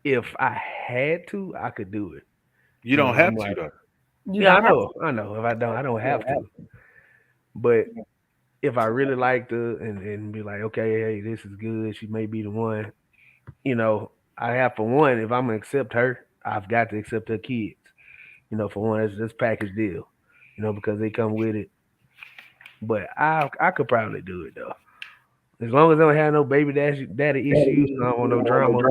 if I had to, I could do it.
You don't
know,
have
I'm
to
like-
though.
you
Yeah,
don't have to.
I know. If I don't have to. But if I really liked her and be like, okay, hey, this is good. She may be the one. You know, I have for one. If I'm gonna accept her, I've got to accept her kids. You know, for one, that's package deal. because they come with it. But I could probably do it though. As long as I don't have no baby daddy issues, I don't want no drama.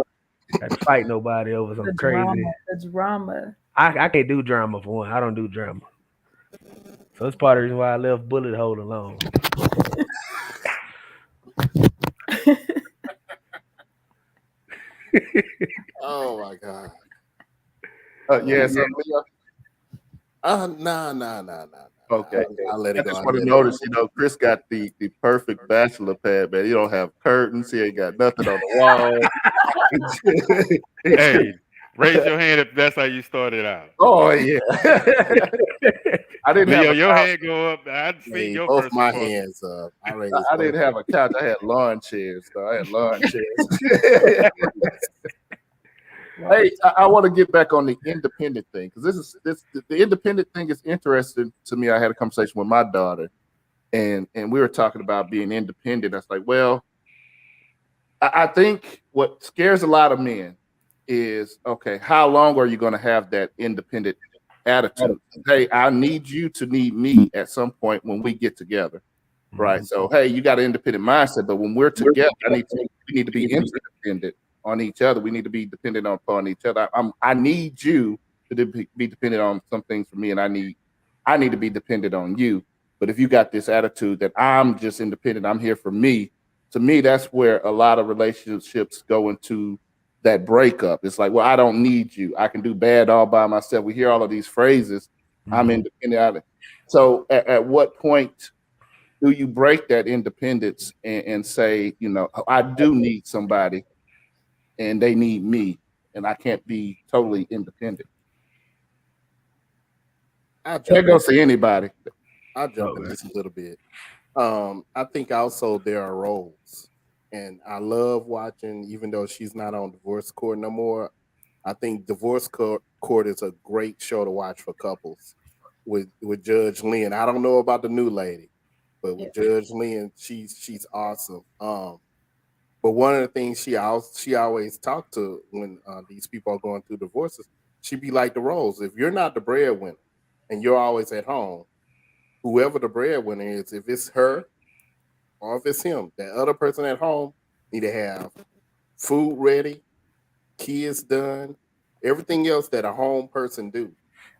Got to fight nobody over
The
something
drama,
crazy.
the drama.
I can't do drama for one. I don't do drama. So it's part of the reason why I left Bullet Hole alone.
Oh my god.
Yeah, so Leo,
Nah.
okay.
I'll let
I
it go.
just want to notice, Chris got the perfect bachelor pad, man. You don't have curtains. He ain't got nothing on the wall.
Hey, raise your hand if that's how you started out.
Oh yeah. I didn't
Leo,
have
your hand go up. I see
Hey,
your
both
first
my
response.
hands up.
I didn't have a couch. I had lawn chairs. So I had lawn chairs. Hey, I want to get back on the independent thing because the independent thing is interesting to me. I had a conversation with my daughter, and we were talking about being independent. I was like, well, I think what scares a lot of men is, okay, how long are you going to have that independent attitude? Hey, I need you to need me at some point when we get together, right? So, hey, you got an independent mindset, but when we're together, we need to be interdependent on each other. We need to be dependent upon each other. I need you to be dependent on some things for me, and I need to be dependent on you. But if you got this attitude that I'm just independent, I'm here for me, to me, that's where a lot of relationships go into that breakup. It's like, well, I don't need you. I can do bad all by myself. We hear all of these phrases. I'm independent. So at what point do you break that independence and say, I do need somebody and they need me and I can't be totally independent? Can't go see anybody.
I'll jump in this a little bit. I think also there are roles, and I love watching. Even though she's not on divorce court no more, I think divorce court is a great show to watch for couples. With Judge Lynn, I don't know about the new lady, but with Judge Lynn, she's awesome. But one of the things she always talked to when these people are going through divorces, she be like the roles. If you're not the breadwinner and you're always at home, whoever the breadwinner is, if it's her or if it's him, that other person at home need to have food ready, kids done, everything else that a home person do.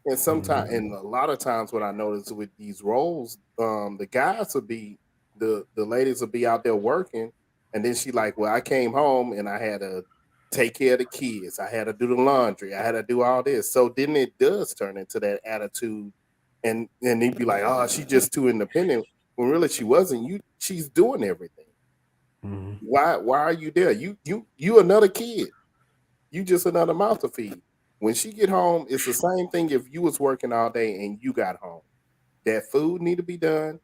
And sometimes, and a lot of times, what I notice with these roles, the guys will be the ladies will be out there working, and then she like, well, I came home and I had to take care of the kids, I had to do the laundry, I had to do all this. So then it does turn into that attitude, and he'd be like, oh, she's just too independent. When really she wasn't. She's doing everything. Why are you there? You another kid. You just another mouth to feed. When she get home, it's the same thing if you was working all day and you got home. That food need to be done.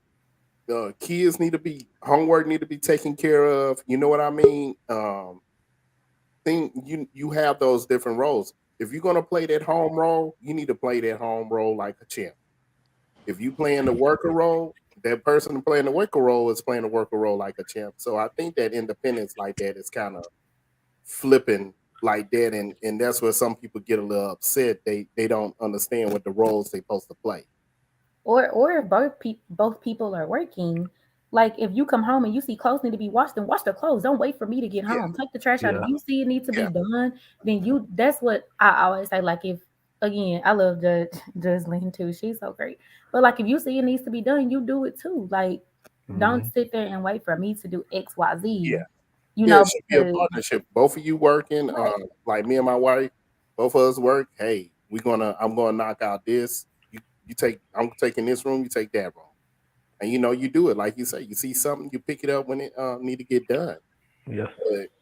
Kids need to be, homework need to be taken care of. You know what I mean? You have those different roles. If you're gonna play that home role, you need to play that home role like a champ. If you playing the worker role, that person playing the worker role is playing the worker role like a champ. So I think that independence like that is kind of flipping like that, and that's where some people get a little upset. They don't understand what the roles they supposed to play.
Or if both people are working, like if you come home and you see clothes need to be washed, then wash the clothes. Don't wait for me to get home. Take the trash out. If you see it needs to be done, then that's what I always say. Like if, again, I love Judge Lynn too. She's so great. But like if you see it needs to be done, you do it too. Like don't sit there and wait for me to do X, Y, Z.
It should be a partnership. Both of you working, like me and my wife, both of us work. Hey, I'm gonna knock out this. I'm taking this room, you take that room. And you do it like you say. You see something, you pick it up when it need to get done.
Yeah.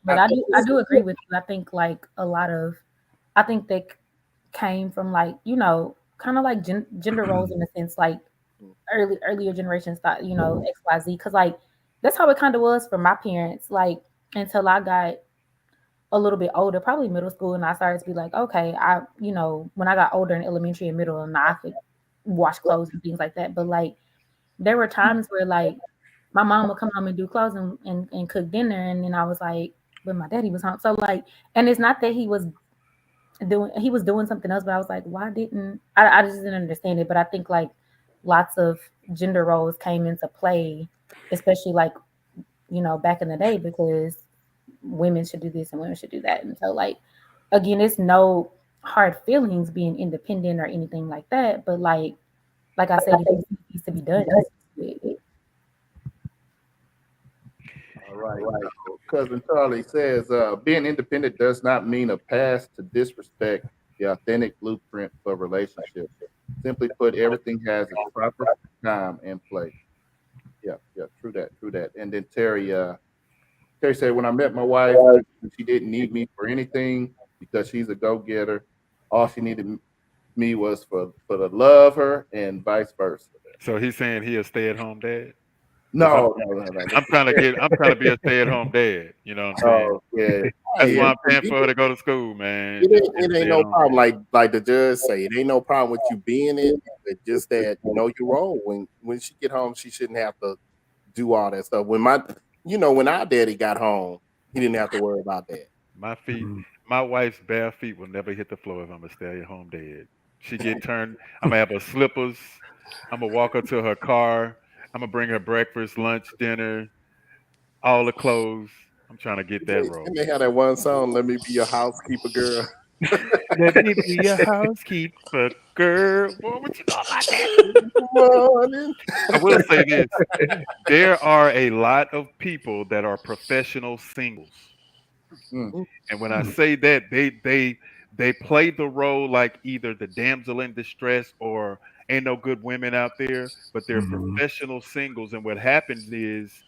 But I do agree with you. I think like I think that came from like, kind of like gender roles in a sense, like earlier generations thought, XYZ, because like that's how it kind of was for my parents, like until I got a little bit older, probably middle school, and I started to be like, okay, when I got older in elementary and middle, and I could wash clothes and things like that. But like there were times where like my mom would come home and do clothes and cook dinner, and then I was like, but my daddy was home. So like, and it's not that he was doing something else, but I was like, why didn't I just didn't understand it. But I think like lots of gender roles came into play, especially like, back in the day, because women should do this and women should do that. And so, like, again, it's no hard feelings being independent or anything like that. But like I said, it needs to be done.
All right. Cousin Charlie says, being independent does not mean a pass to disrespect the authentic blueprint for relationships. Simply put, everything has its proper time and place. Yeah, true that. And then Terry said, when I met my wife, she didn't need me for anything because she's a go-getter. All she needed me was for to love her and vice versa.
So he's saying he a stay-at-home dad.
No.
I'm trying to be a stay-at-home dad. You know what I'm saying?
Oh, yeah.
That's
Hey,
why I'm paying for her to go to school, man.
it ain't no problem. Like the judge say, it ain't no problem with you being it. It's just that your role. When she get home, she shouldn't have to do all that stuff. When our daddy got home, he didn't have to worry about that.
My feet, my wife's bare feet will never hit the floor if I'm a stay-at-home dad. She get turned. I'm gonna have her slippers. I'm gonna walk her to her car. I'm gonna bring her breakfast, lunch, dinner, all the clothes. I'm trying to get that role.
And they had that one song, "Let Me Be Your Housekeeper Girl."
Let me be your housekeeper, girl. What would you know about that? I will say this: there are a lot of people that are professional singles, and when I say that, they play the role like either the damsel in distress or ain't no good women out there, but they're professional singles. And what happens is,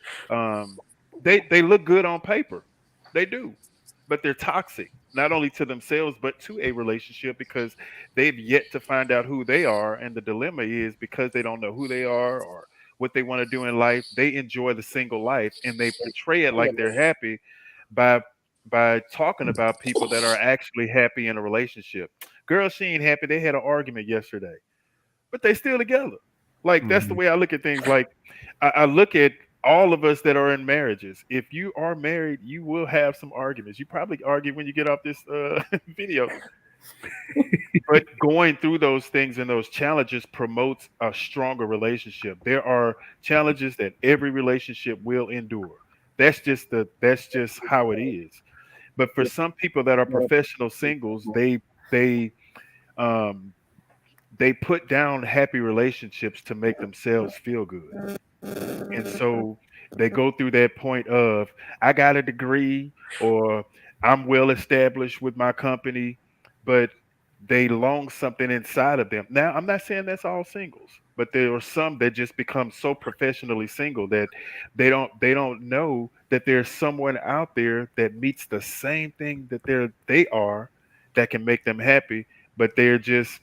they look good on paper, they do, but they're toxic not only to themselves but to a relationship because they've yet to find out who they are. And the dilemma is because they don't know who they are or what they want to do in life, they enjoy the single life and they portray it like they're happy by talking about people that are actually happy in a relationship. Girl, she ain't happy. They had an argument yesterday, but they still together. Like that's the way I look at things. Like I look at all of us that are in marriages. If you are married, you will have some arguments. You probably argue when you get off this video. But going through those things and those challenges promotes a stronger relationship. There are challenges that every relationship will endure. That's just how it is. But for some people that are professional singles, they um they put down happy relationships to make themselves feel good. And so they go through that point of I got a degree or I'm well established with my company, but they long something inside of them. Now, I'm not saying that's all singles, but there are some that just become so professionally single that they don't know that there's someone out there that meets the same thing that they are that can make them happy, but they're just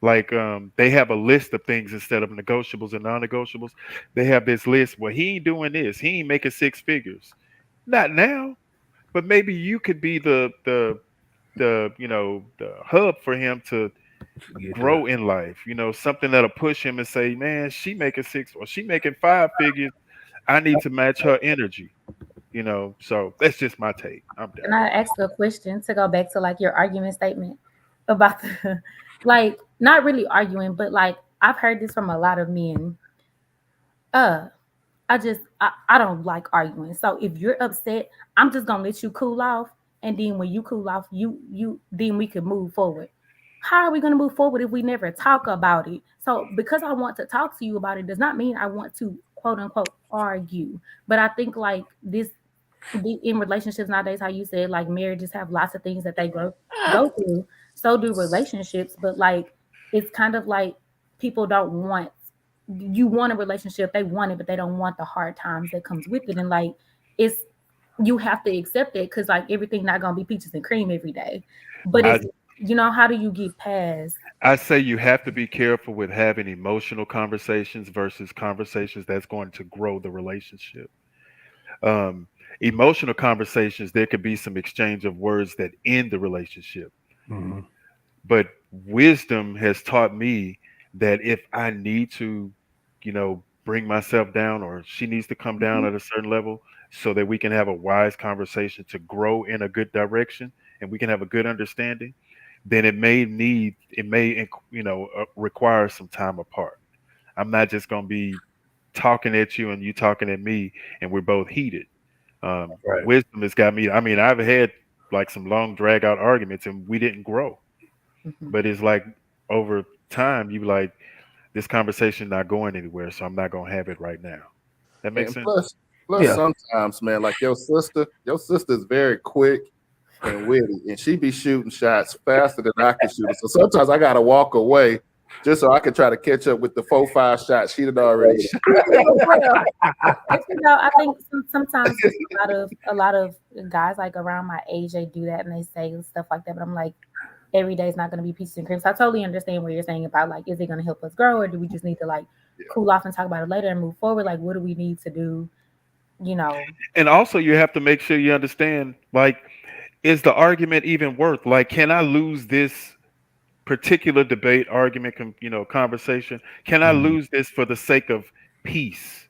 like they have a list of things instead of negotiables and non-negotiables. They have this list. Well, he ain't doing this. He ain't making six figures. Not now, but maybe you could be the hub for him to grow in life. Something that'll push him and say, man, she making six or she making five figures. I need to match her energy. So that's just my take. I'm done.
And I asked a question to go back to like your argument statement about the like not really arguing, but like I've heard this from a lot of men. I don't like arguing. So if you're upset, I'm just gonna let you cool off, and then when you cool off, you then we can move forward. How are we gonna move forward if we never talk about it? So because I want to talk to you about it does not mean I want to quote unquote argue. But I think like this in relationships nowadays, how you said like marriages have lots of things that they go through. So do relationships, but like it's kind of like people don't want you want a relationship, they want it, but they don't want the hard times that comes with it. And like it's you have to accept it because like everything not gonna be peaches and cream every day. But it's how do you get past?
I say you have to be careful with having emotional conversations versus conversations that's going to grow the relationship. Um, Emotional conversations, there could be some exchange of words that end the relationship. But wisdom has taught me that if I need to, bring myself down or she needs to come down at a certain level so that we can have a wise conversation to grow in a good direction and we can have a good understanding, then it may require some time apart. I'm not just gonna be talking at you and you talking at me and we're both heated.
Right.
Wisdom has got me. I mean, I've had like some long drag out arguments and we didn't grow.
Mhm.
But it's like over time, you like this conversation not going anywhere, so I'm not gonna have it right now. That makes
And
sense.
plus
Yeah.
sometimes, man, like your sister is very quick and witty, and she be shooting shots faster than I can shoot it. So sometimes I gotta walk away just so I can try to catch up with the 4-5 shots she had already shot.
Well, but I think sometimes a lot of guys like around my age they do that and they say stuff like that. But I'm like, every day is not going to be peaches and cream. So I totally understand what you're saying about like, is it going to help us grow, or do we just need to like cool off and talk about it later and move forward? Like, what do we need to do? You know,
And also, you have to make sure you understand, like, is the argument even worth? Like, can I lose this particular debate, argument, conversation? Can I lose this for the sake of peace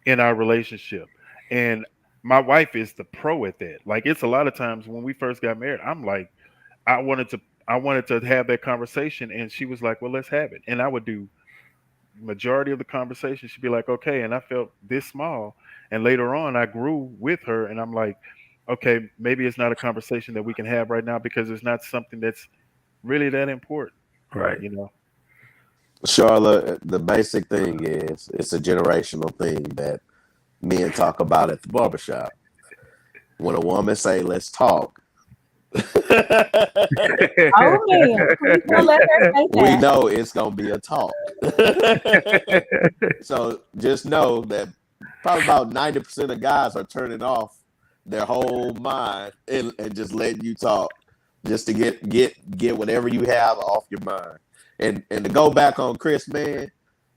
in our relationship? And my wife is the pro at that. Like, it's a lot of times when we first got married, I'm like, I wanted to have that conversation, and she was like, well, let's have it. And I would do majority of the conversation. She'd be like, okay. And I felt this small. And later on, I grew with her, and I'm like, okay, maybe it's not a conversation that we can have right now because it's not something that's really that important,
Right.
you know.
Charlotte, the basic thing is it's a generational thing that men talk about at the barbershop. When a woman say, let's talk,
oh man, please don't let her say
we
that.
know it's going to be a talk. So just know that probably about 90% of guys are turning off their whole mind and just letting you talk just to get whatever you have off your mind. And to go back on Chris, man,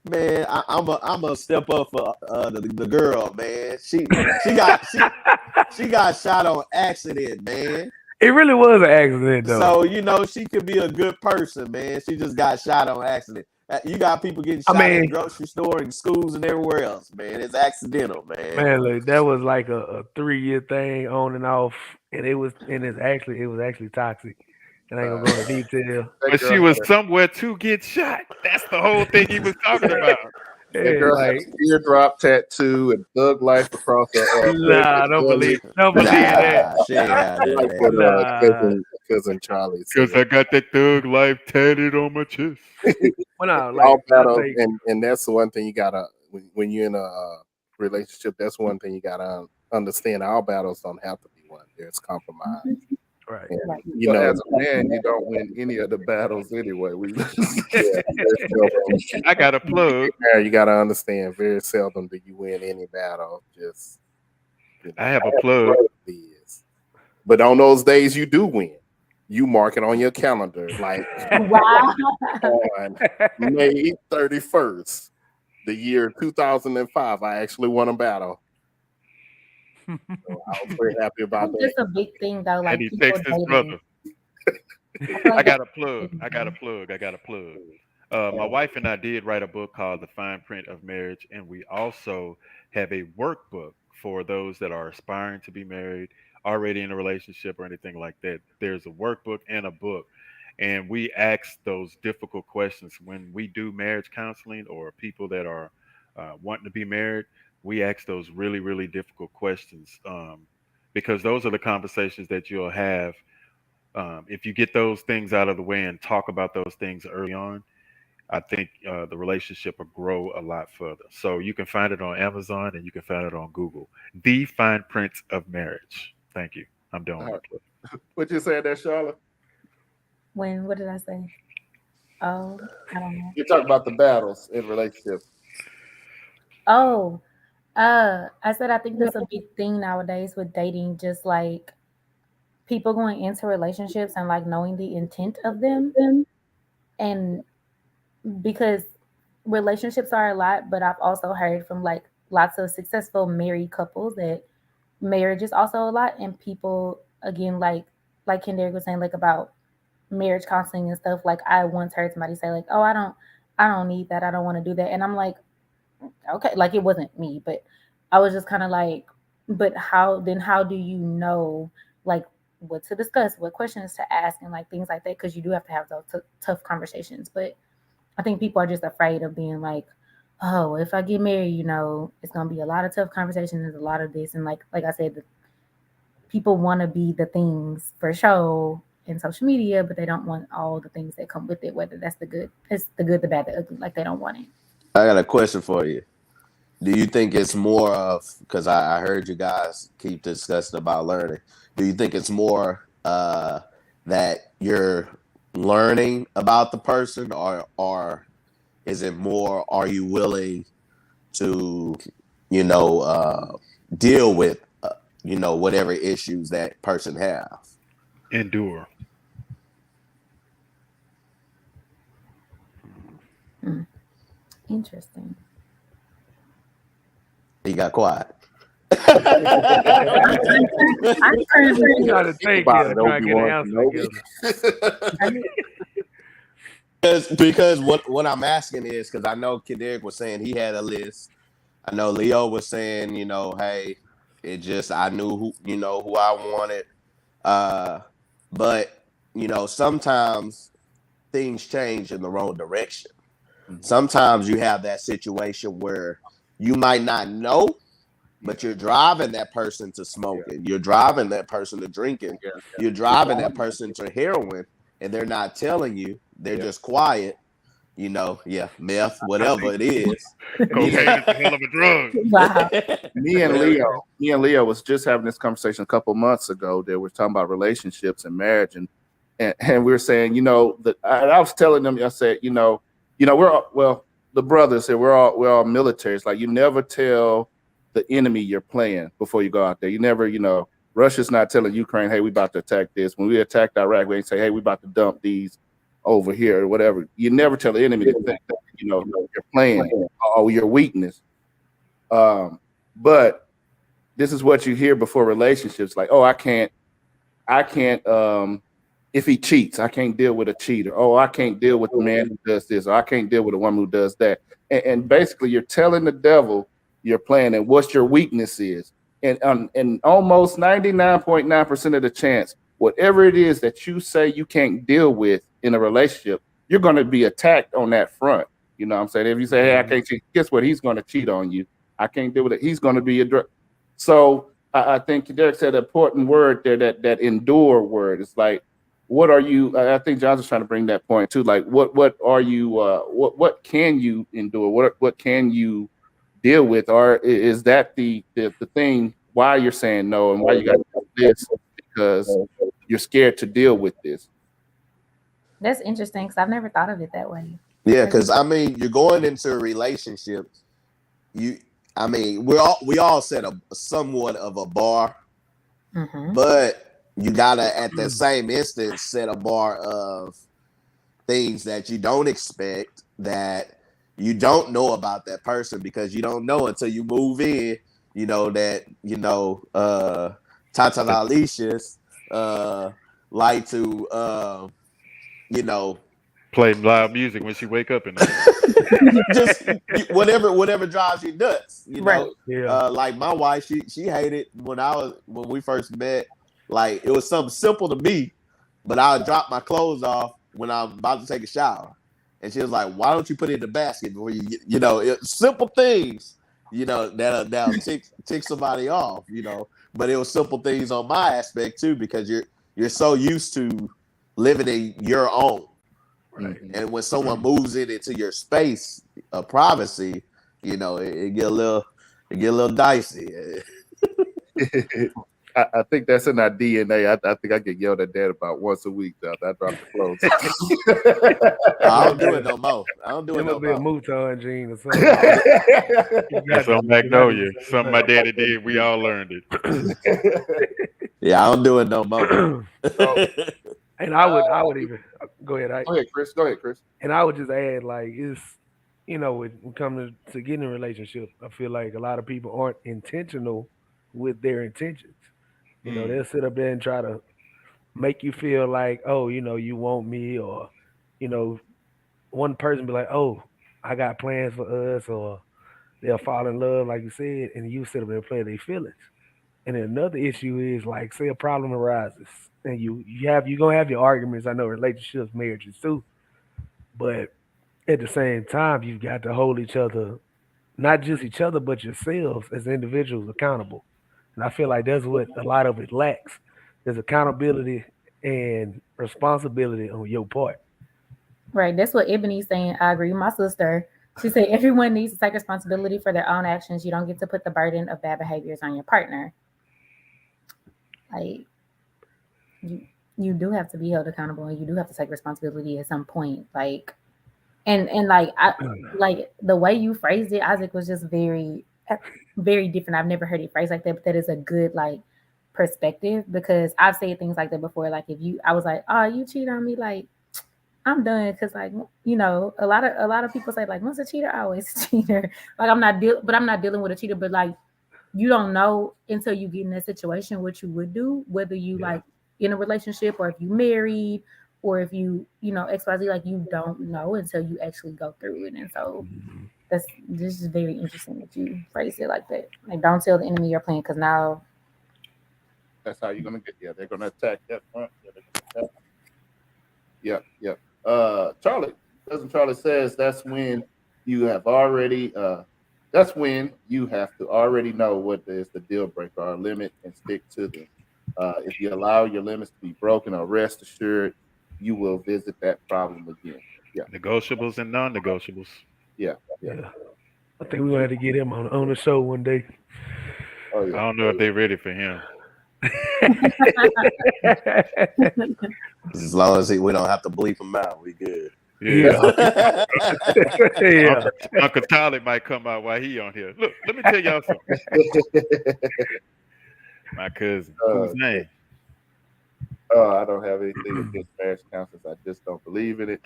I'm a step up for the girl, man. She got shot on accident, man.
It really was an accident, though.
So she could be a good person, man. She just got shot on accident. You got people getting shot in the grocery store and schools and everywhere else, man. It's accidental, man.
Man, look, that was like a 3-year thing on and off, and it was actually toxic. And I ain't gonna go into detail.
But she was somewhere to get shot. That's the whole thing he was talking about.
That girl had a teardrop tattoo and thug life across her.
Nah, don't believe that.
She ain't had that.
Cousin Charlie.
Because I got that thug life tatted on my chest.
And that's the one thing you gotta when you're in a relationship. That's one thing you gotta understand. Our battles don't have to be won. There's compromise.
Right.
And,
as a man, you don't win any of the battles anyway.
I got a plug.
You got to understand, very seldom do you win any battle. Just
I have a plug.
But on those days you do win, you mark it on your calendar. Like on May 31st, the year 2005, I actually won a battle. So I was very happy about that.
It's a big thing though. Like,
and he texts his brother. I got a plug. My wife and I did write a book called The Fine Print of Marriage, and we also have a workbook for those that are aspiring to be married, already in a relationship or anything like that. There's a workbook and a book, and we ask those difficult questions when we do marriage counseling or people that are wanting to be married. We ask those really, really difficult questions because those are the conversations that you'll have. If you get those things out of the way and talk about those things early on, I think the relationship will grow a lot further. So you can find it on Amazon and you can find it on Google. The Fine Print of Marriage. Thank you. I'm done.
What you saying there, Charlotte?
What did I say? Oh, I don't know.
You're talking about the battles in relationships.
Oh, I said I think that's a big thing nowadays with dating, just like people going into relationships and like knowing the intent of them. And because relationships are a lot, but I've also heard from like lots of successful married couples that marriage is also a lot. And people, again, like Kendrick was saying, like about marriage counseling and stuff. Like I once heard somebody say like, oh, I don't need that. I don't want to do that. And I'm like, okay, like it wasn't me, but I was just kind of like, but how do you know like what to discuss, what questions to ask, and like things like that? Because you do have to have those tough conversations. But I think people are just afraid of being like, oh, if I get married, it's gonna be a lot of tough conversations, there's a lot of this, and like I said, people want to be the things for show in social media, but they don't want all the things that come with it, whether that's it's the good, the bad, the ugly. Like they don't want it.
I got a question for you. Do you think it's more of, because I heard you guys keep discussing about learning. Do you think it's more that you're learning about the person, or is it more, are you willing to, deal with, whatever issues that person have?
Endure.
Interesting.
He got quiet.
I'm currently
You gotta think
about
here,
it,
try to get an
Obi-Wan
answer
Kenobi.
together.
Because what I'm asking is, because I know Kendrick was saying he had a list. I know Leo was saying, hey, it just, I knew who I wanted. But sometimes things change in the wrong direction. Sometimes you have that situation where you might not know, but you're driving that person to smoking. You're driving that person to drinking. You're driving that person to heroin, and they're not telling you. They're just quiet. Meth, whatever it is.
Cocaine is a hell of a drug.
wow.
Me and Leo was just having this conversation a couple months ago that we're talking about relationships and marriage, and we were saying, that I was telling them, I said, we're all, the brothers here, we're all military. It's like you never tell the enemy you're playing before you go out there. You never, Russia's not telling Ukraine, hey, we about to attack this. When we attacked Iraq, we ain't say, hey, we about to dump these over here or whatever. You never tell the enemy to think that, you're playing or your weakness. But this is what you hear before relationships, like, oh, I can't if he cheats, I can't deal with a cheater. Oh, I can't deal with the man who does this, or I can't deal with a woman who does that. And basically you're telling the devil you're playing and what your weakness is. And almost 99.9% of the chance, whatever it is that you say you can't deal with in a relationship, you're going to be attacked on that front. You know what I'm saying? If you say, hey, I can't cheat, guess what? He's going to cheat on you. I can't deal with it. He's going to be a drug. So I think Derek said an important word there, that endure word. It's like, what are you? I think John's trying to bring that point too. Like, what are you? What can you endure? What can you deal with? Or is that the thing why you're saying no and why you got to do this, because you're scared to deal with this?
That's interesting because I've never thought of it that way.
Yeah, because you're going into a relationship. We all set a somewhat of a bar, but you gotta at the same instance set a bar of things that you don't expect, that you don't know about that person, because you don't know until you move in. Tata Alicia's like to
Play loud music when she wake up in the
just whatever drives you nuts.
Right.
Yeah.
Like my wife, she hated when we first met. Like, it was something simple to me, but I would drop my clothes off when I'm about to take a shower, and she was like, "Why don't you put it in the basket before you get?" Simple things, that'll tick somebody off, But it was simple things on my aspect too, because you're so used to living in your own, right? And when someone moves into your space of privacy, it get a little dicey.
I think that's in our DNA. I think I get yelled at Dad about once a week after I drop the clothes.
I don't do it no more.
It must be a Mouton gene or something.
That's on Magnolia. Something my daddy did. We all learned it.
Yeah, I don't do it no more.
And I would even go ahead.
Go ahead, Chris.
And I would just add, like, it's, when it comes to getting in a relationship, I feel like a lot of people aren't intentional with their intentions. They'll sit up there and try to make you feel like, oh, you want me, or, one person be like, oh, I got plans for us, or they'll fall in love, like you said, and you sit up there and play their feelings. And then another issue is, like, say a problem arises, and you're gonna have your arguments. I know relationships, marriages too, but at the same time, you've got to hold each other not just each other, but yourselves as individuals accountable. And I feel like that's what a lot of it lacks. There's accountability and responsibility on your part.
Right. That's what Ebony's saying. I agree. My sister, she said everyone needs to take responsibility for their own actions. You don't get to put the burden of bad behaviors on your partner. Like you do have to be held accountable and you do have to take responsibility at some point. Like and like I like the way you phrased it, Isaac, was just very different. I've never heard it phrased like that, but that is a good like perspective because I've said things like that before. Like if you I was like, oh, you cheat on me, like I'm done because like a lot of people say like once a cheater always a cheater. Like I'm not dealing with a cheater, but like you don't know until you get in that situation what you would do, whether you like in a relationship or if you married or if you XYZ, like you don't know until you actually go through it. And so this is very interesting that you phrase it like that. Like don't tell the enemy you're playing because now
That's how you're gonna get. Yeah, they're gonna attack that front. Yeah, they're gonna attack. Yep. Charlie says that's when you have to already know what is the deal breaker or limit and stick to them. If you allow your limits to be broken, or rest assured, you will visit that problem again. Yeah.
Negotiables and non-negotiables.
Yeah.
Yeah. I think we're gonna have to get him on the show one day.
Oh
I
yeah.
don't know if they're ready for him.
As long as we don't have to bleep him out, we good.
Yeah.
Yeah.
Uncle Tyler might come out while he on here. Look, let me tell y'all something. My cousin. Whose name?
I don't have anything against marriage counselors. I just don't believe in it.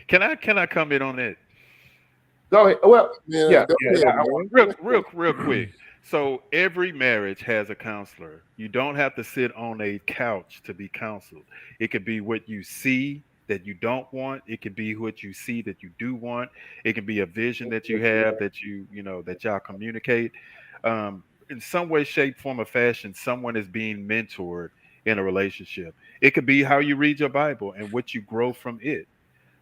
Can I comment on that?
Go ahead. Well, yeah.
Real quick. So every marriage has a counselor. You don't have to sit on a couch to be counseled. It could be what you see that you don't want. It could be what you see that you do want. It can be a vision that you have that that y'all communicate. In some way, shape, form, or fashion, someone is being mentored in a relationship. It could be how you read your Bible and what you grow from it.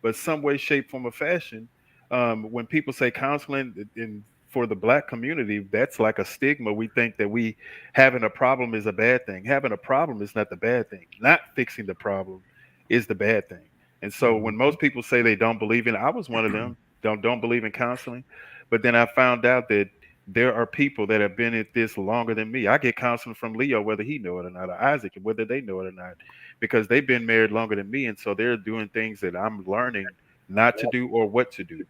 But some way, shape, form, or fashion, when people say counseling for the Black community, that's like a stigma. We think that having a problem is a bad thing. Having a problem is not the bad thing. Not fixing the problem is the bad thing. And so when most people say they don't believe in it, I was one of them, don't believe in counseling. But then I found out that there are people that have been at this longer than me. I get counseling from Leo, whether he know it or not, or Isaac, whether they know it or not, because they've been married longer than me. And so they're doing things that I'm learning not to do or what to do.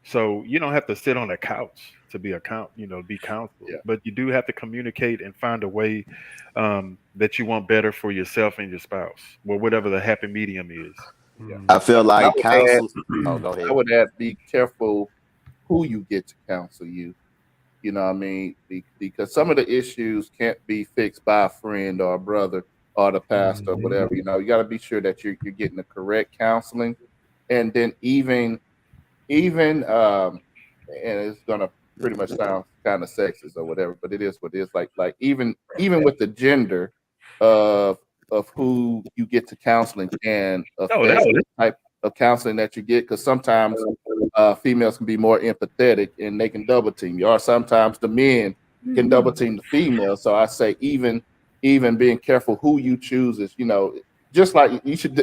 So you don't have to sit on a couch to be be counseled, but you do have to communicate and find a way that you want better for yourself and your spouse, or whatever the happy medium is.
Yeah.
I feel like counsel.
Go ahead. I would add, be careful who you get to counsel you. You know what I mean? Because some of the issues can't be fixed by a friend or a brother or the pastor or whatever. You got to be sure that you're getting the correct counseling, and then even and it's gonna pretty much sound kind of sexist or whatever, but it is what it is. Like even with the gender of who you get to counseling can affect the type of counseling that you get, because sometimes females can be more empathetic and they can double team you, or sometimes the men can double team the female. So I say even being careful who you choose is, just like you should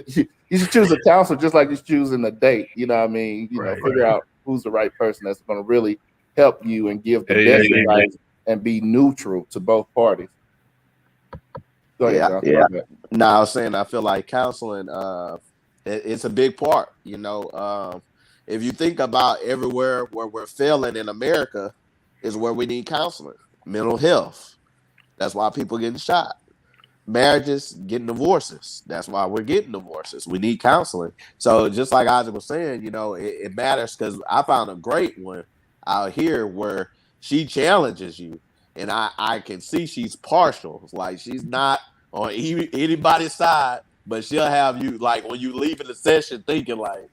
choose a counselor just like you're choosing a date. You know what I mean? Figure out who's the right person that's going to really help you and give the best advice and be neutral to both parties. Go ahead, John.
No, I was saying I feel like counseling, it's a big part. If you think about everywhere where we're failing in America is where we need counseling. Mental health. That's why people getting shot. Marriages, getting divorces. That's why we're getting divorces. We need counseling. So just like Isaac was saying, it matters, because I found a great one out here where she challenges you, and I can see she's partial. Like she's not on anybody's side, but she'll have you, like, when you leave in the session thinking like,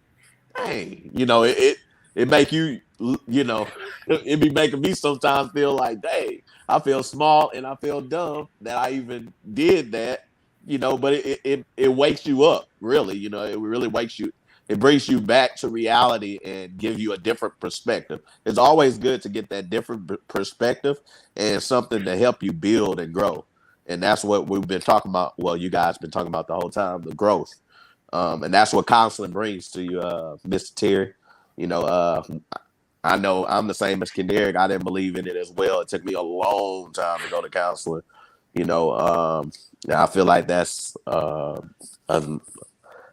dang, it make you, it be making me sometimes feel like, dang, I feel small and I feel dumb that I even did that, but it wakes you up, really. It really wakes you It brings you back to reality and give you a different perspective. It's always good to get that different perspective and something to help you build and grow. And that's what we've been talking about. Well, you guys been talking about the whole time, the growth. And that's what counseling brings to you, Mr. Terry. I know I'm the same as Kendrick. I didn't believe in it as well. It took me a long time to go to counseling. I feel like that's a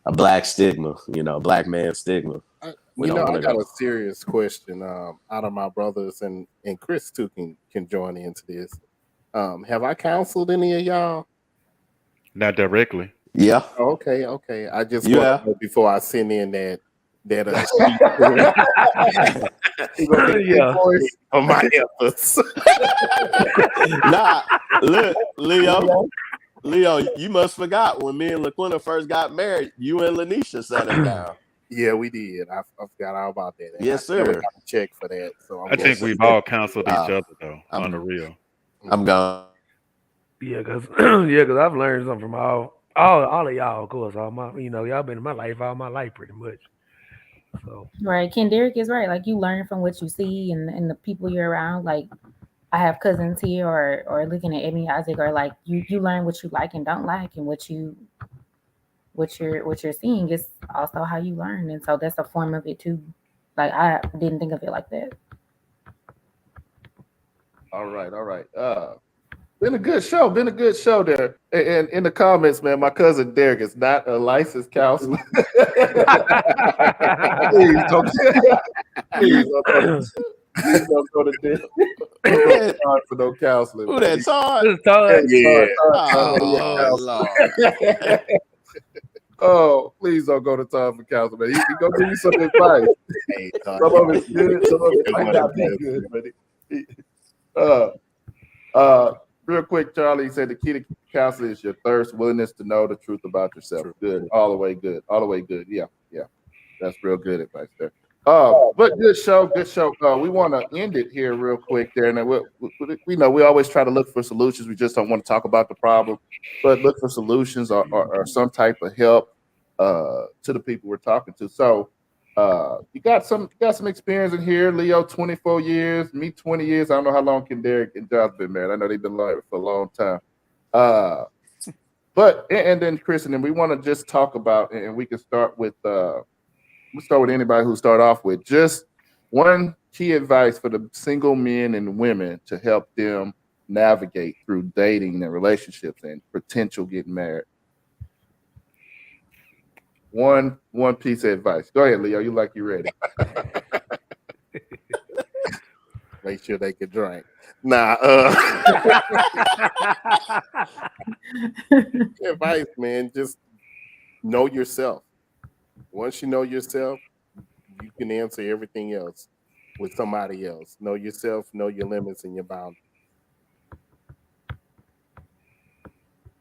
black stigma, black man stigma.
I got a serious question out of my brothers, and Chris too can join into this. Have I counseled any of y'all?
Not directly.
Yeah.
Okay. I just want to know before I send in that on my efforts.
Nah, look, Leo, you must forgot when me and LaQuinta first got married, you and Lanisha sat him down.
Yeah, we did. I forgot all about that.
Yes,
I never
sir.
got a check for that. So
I think we've all counseled each other though, on the real.
I'm gone.
Yeah, cause I've learned something from all of y'all, of course. All my, y'all been in my life all my life pretty much. So
Right. Kendrick is right. Like, you learn from what you see and the people you're around. Like, I have cousins here or looking at Ebony Isaac, or like you learn what you like and don't like, and what you're seeing is also how you learn. And so that's a form of it too. Like, I didn't think of it like that.
All right. Been a good show there. And in the comments, man, my cousin Derek is not a licensed counselor. Please don't go to Derek. For no counseling.
Who that Todd?
Yeah.
Oh, Lord.
Oh, please don't go to Todd for counseling, man. He gonna give you some advice.
Hey, Todd,
Some of it's good, some of it might not be good, but real quick, Charlie said the key to counseling is your thirst, willingness to know the truth about yourself. Good, all the way good. Yeah, that's real good advice there. But good show. We want to end it here real quick there, and we know we always try to look for solutions. We just don't want to talk about the problem, but look for solutions or some type of help to the people we're talking to. So you got some experience in here. Leo, 24 years, me 20 years. I don't know how long Derek and Josh been married. I know they've been married for a long time. But then Chris, and then we want to just talk about, and we can start with anybody who start off with just one key advice for the single men and women to help them navigate through dating and relationships and potential getting married. One piece of advice. Go ahead, Leo. You ready?
make sure they can drink. Nah. Advice, man. Just know yourself. Once you know yourself, you can answer everything else with somebody else. Know yourself, know your limits and your boundaries.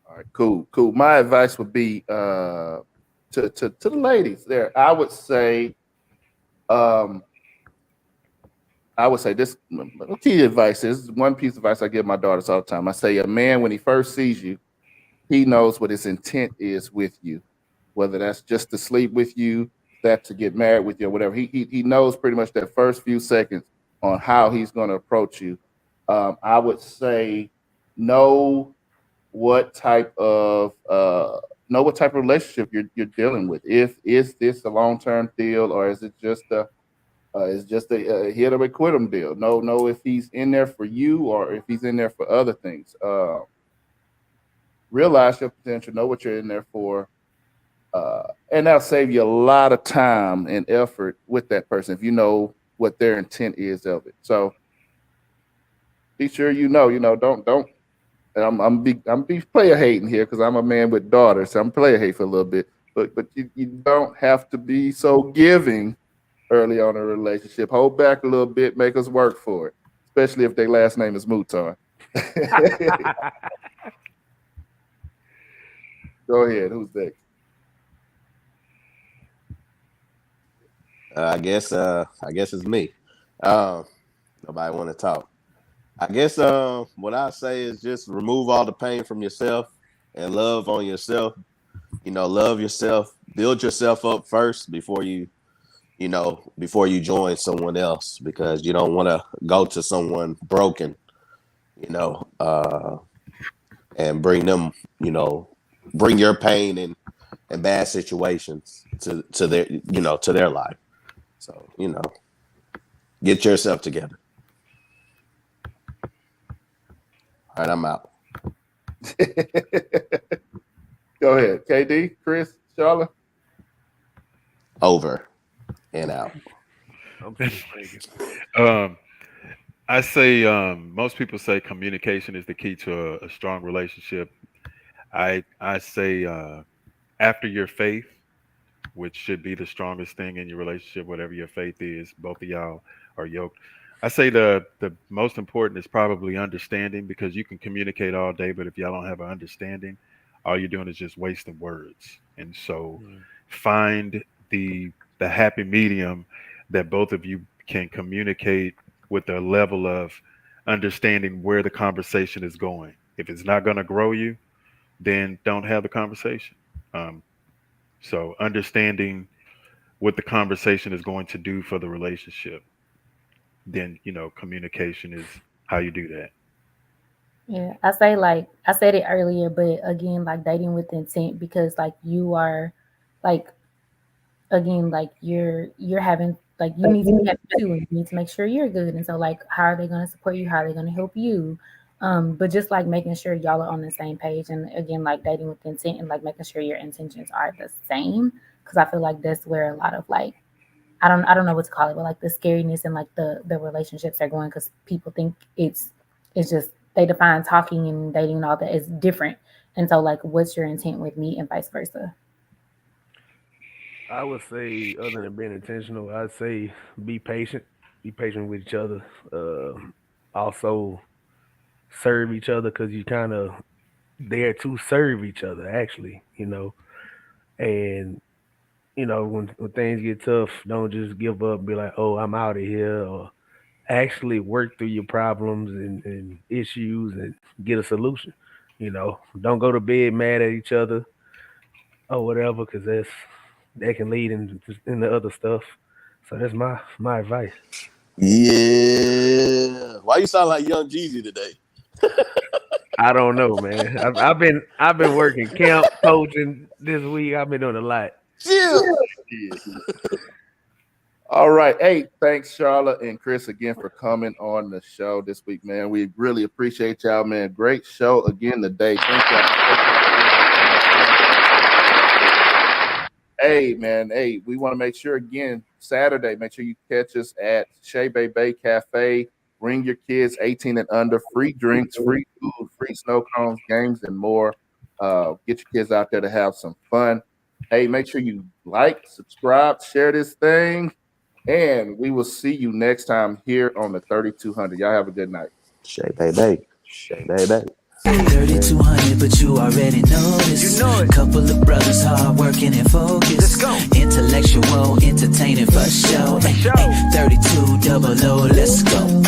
All right, cool. My advice would be to the ladies there. I would say this key advice is one piece of advice I give my daughters all the time. I say a man, when he first sees you, he knows what his intent is with you. Whether that's just to sleep with you, that to get married with you, or whatever. He knows pretty much that first few seconds on how he's going to approach you. I would say know what type of relationship you're dealing with. Is this a long-term deal, or is it just a hit or quit 'em deal? Know if he's in there for you or if he's in there for other things. Realize your potential. Know what you're in there for. And that'll save you a lot of time and effort with that person if you know what their intent is of it. So be sure don't. And I'm be player hating here because I'm a man with daughters. So I'm player hate for a little bit, but you don't have to be so giving early on in a relationship. Hold back a little bit, make us work for it, especially if their last name is Mutar. Go ahead. Who's next?
I guess it's me. Nobody want to talk. I guess what I say is just remove all the pain from yourself and love on yourself. love yourself, build yourself up first before you join someone else, because you don't want to go to someone broken, and bring them, bring your pain and bad situations to their life. So, get yourself together. All right, I'm out.
Go ahead, KD, Chris, Charlotte.
Over and out.
I say most people say communication is the key to a strong relationship. I say after your faith, which should be the strongest thing in your relationship, whatever your faith is, both of y'all are yoked. I say the most important is probably understanding, because you can communicate all day, but if y'all don't have an understanding, all you're doing is just wasting words. And so find the happy medium that both of you can communicate with a level of understanding where the conversation is going. If it's not going to grow you, then don't have the conversation. So understanding what the conversation is going to do for the relationship, then, communication is how you do that.
Yeah, I say, like I said it earlier, but again, like dating with intent, because like you are, like, again, like you're having, like, you need to be happy too, and you need to make sure you're good. And so, like, how are they going to support you? How are they going to help you? But just like making sure y'all are on the same page, and again, like dating with intent, and like making sure your intentions are the same, because I feel like that's where a lot of, like, I don't know what to call it, but like the scariness and like the relationships are going, because people think it's just, they define talking and dating and all that is different. And so, like, what's your intent with me, and vice versa?
I would say, other than being intentional, I'd say be patient. Be patient with each other. Also serve each other, because you kind of there to serve each other, actually, And when things get tough, don't just give up and be like, oh, I'm out of here. Or actually work through your problems and issues and get a solution. Don't go to bed mad at each other or whatever, because that can lead into other stuff. So that's my advice.
Yeah. Why you sound like Young Jeezy today?
I don't know, man. I've been working camp, coaching this week. I've been doing a lot.
Yeah.
All right. Hey, thanks, Charlotte and Chris, again for coming on the show this week, man. We really appreciate y'all, man. Great show again today. Thank y'all. Hey, man. Hey, we want to make sure, again, Saturday, make sure you catch us at Shea Bay Cafe. Bring your kids 18 and under, free drinks, free food, free snow cones, games, and more. Get your kids out there to have some fun. Hey, make sure you like, subscribe, share this thing, and we will see you next time here on the 3200. Y'all have a good night.
Shea Bay.
3200, but you already know this. Couple of brothers hard working and focused. Intellectual, entertaining for show. 3200, let's go.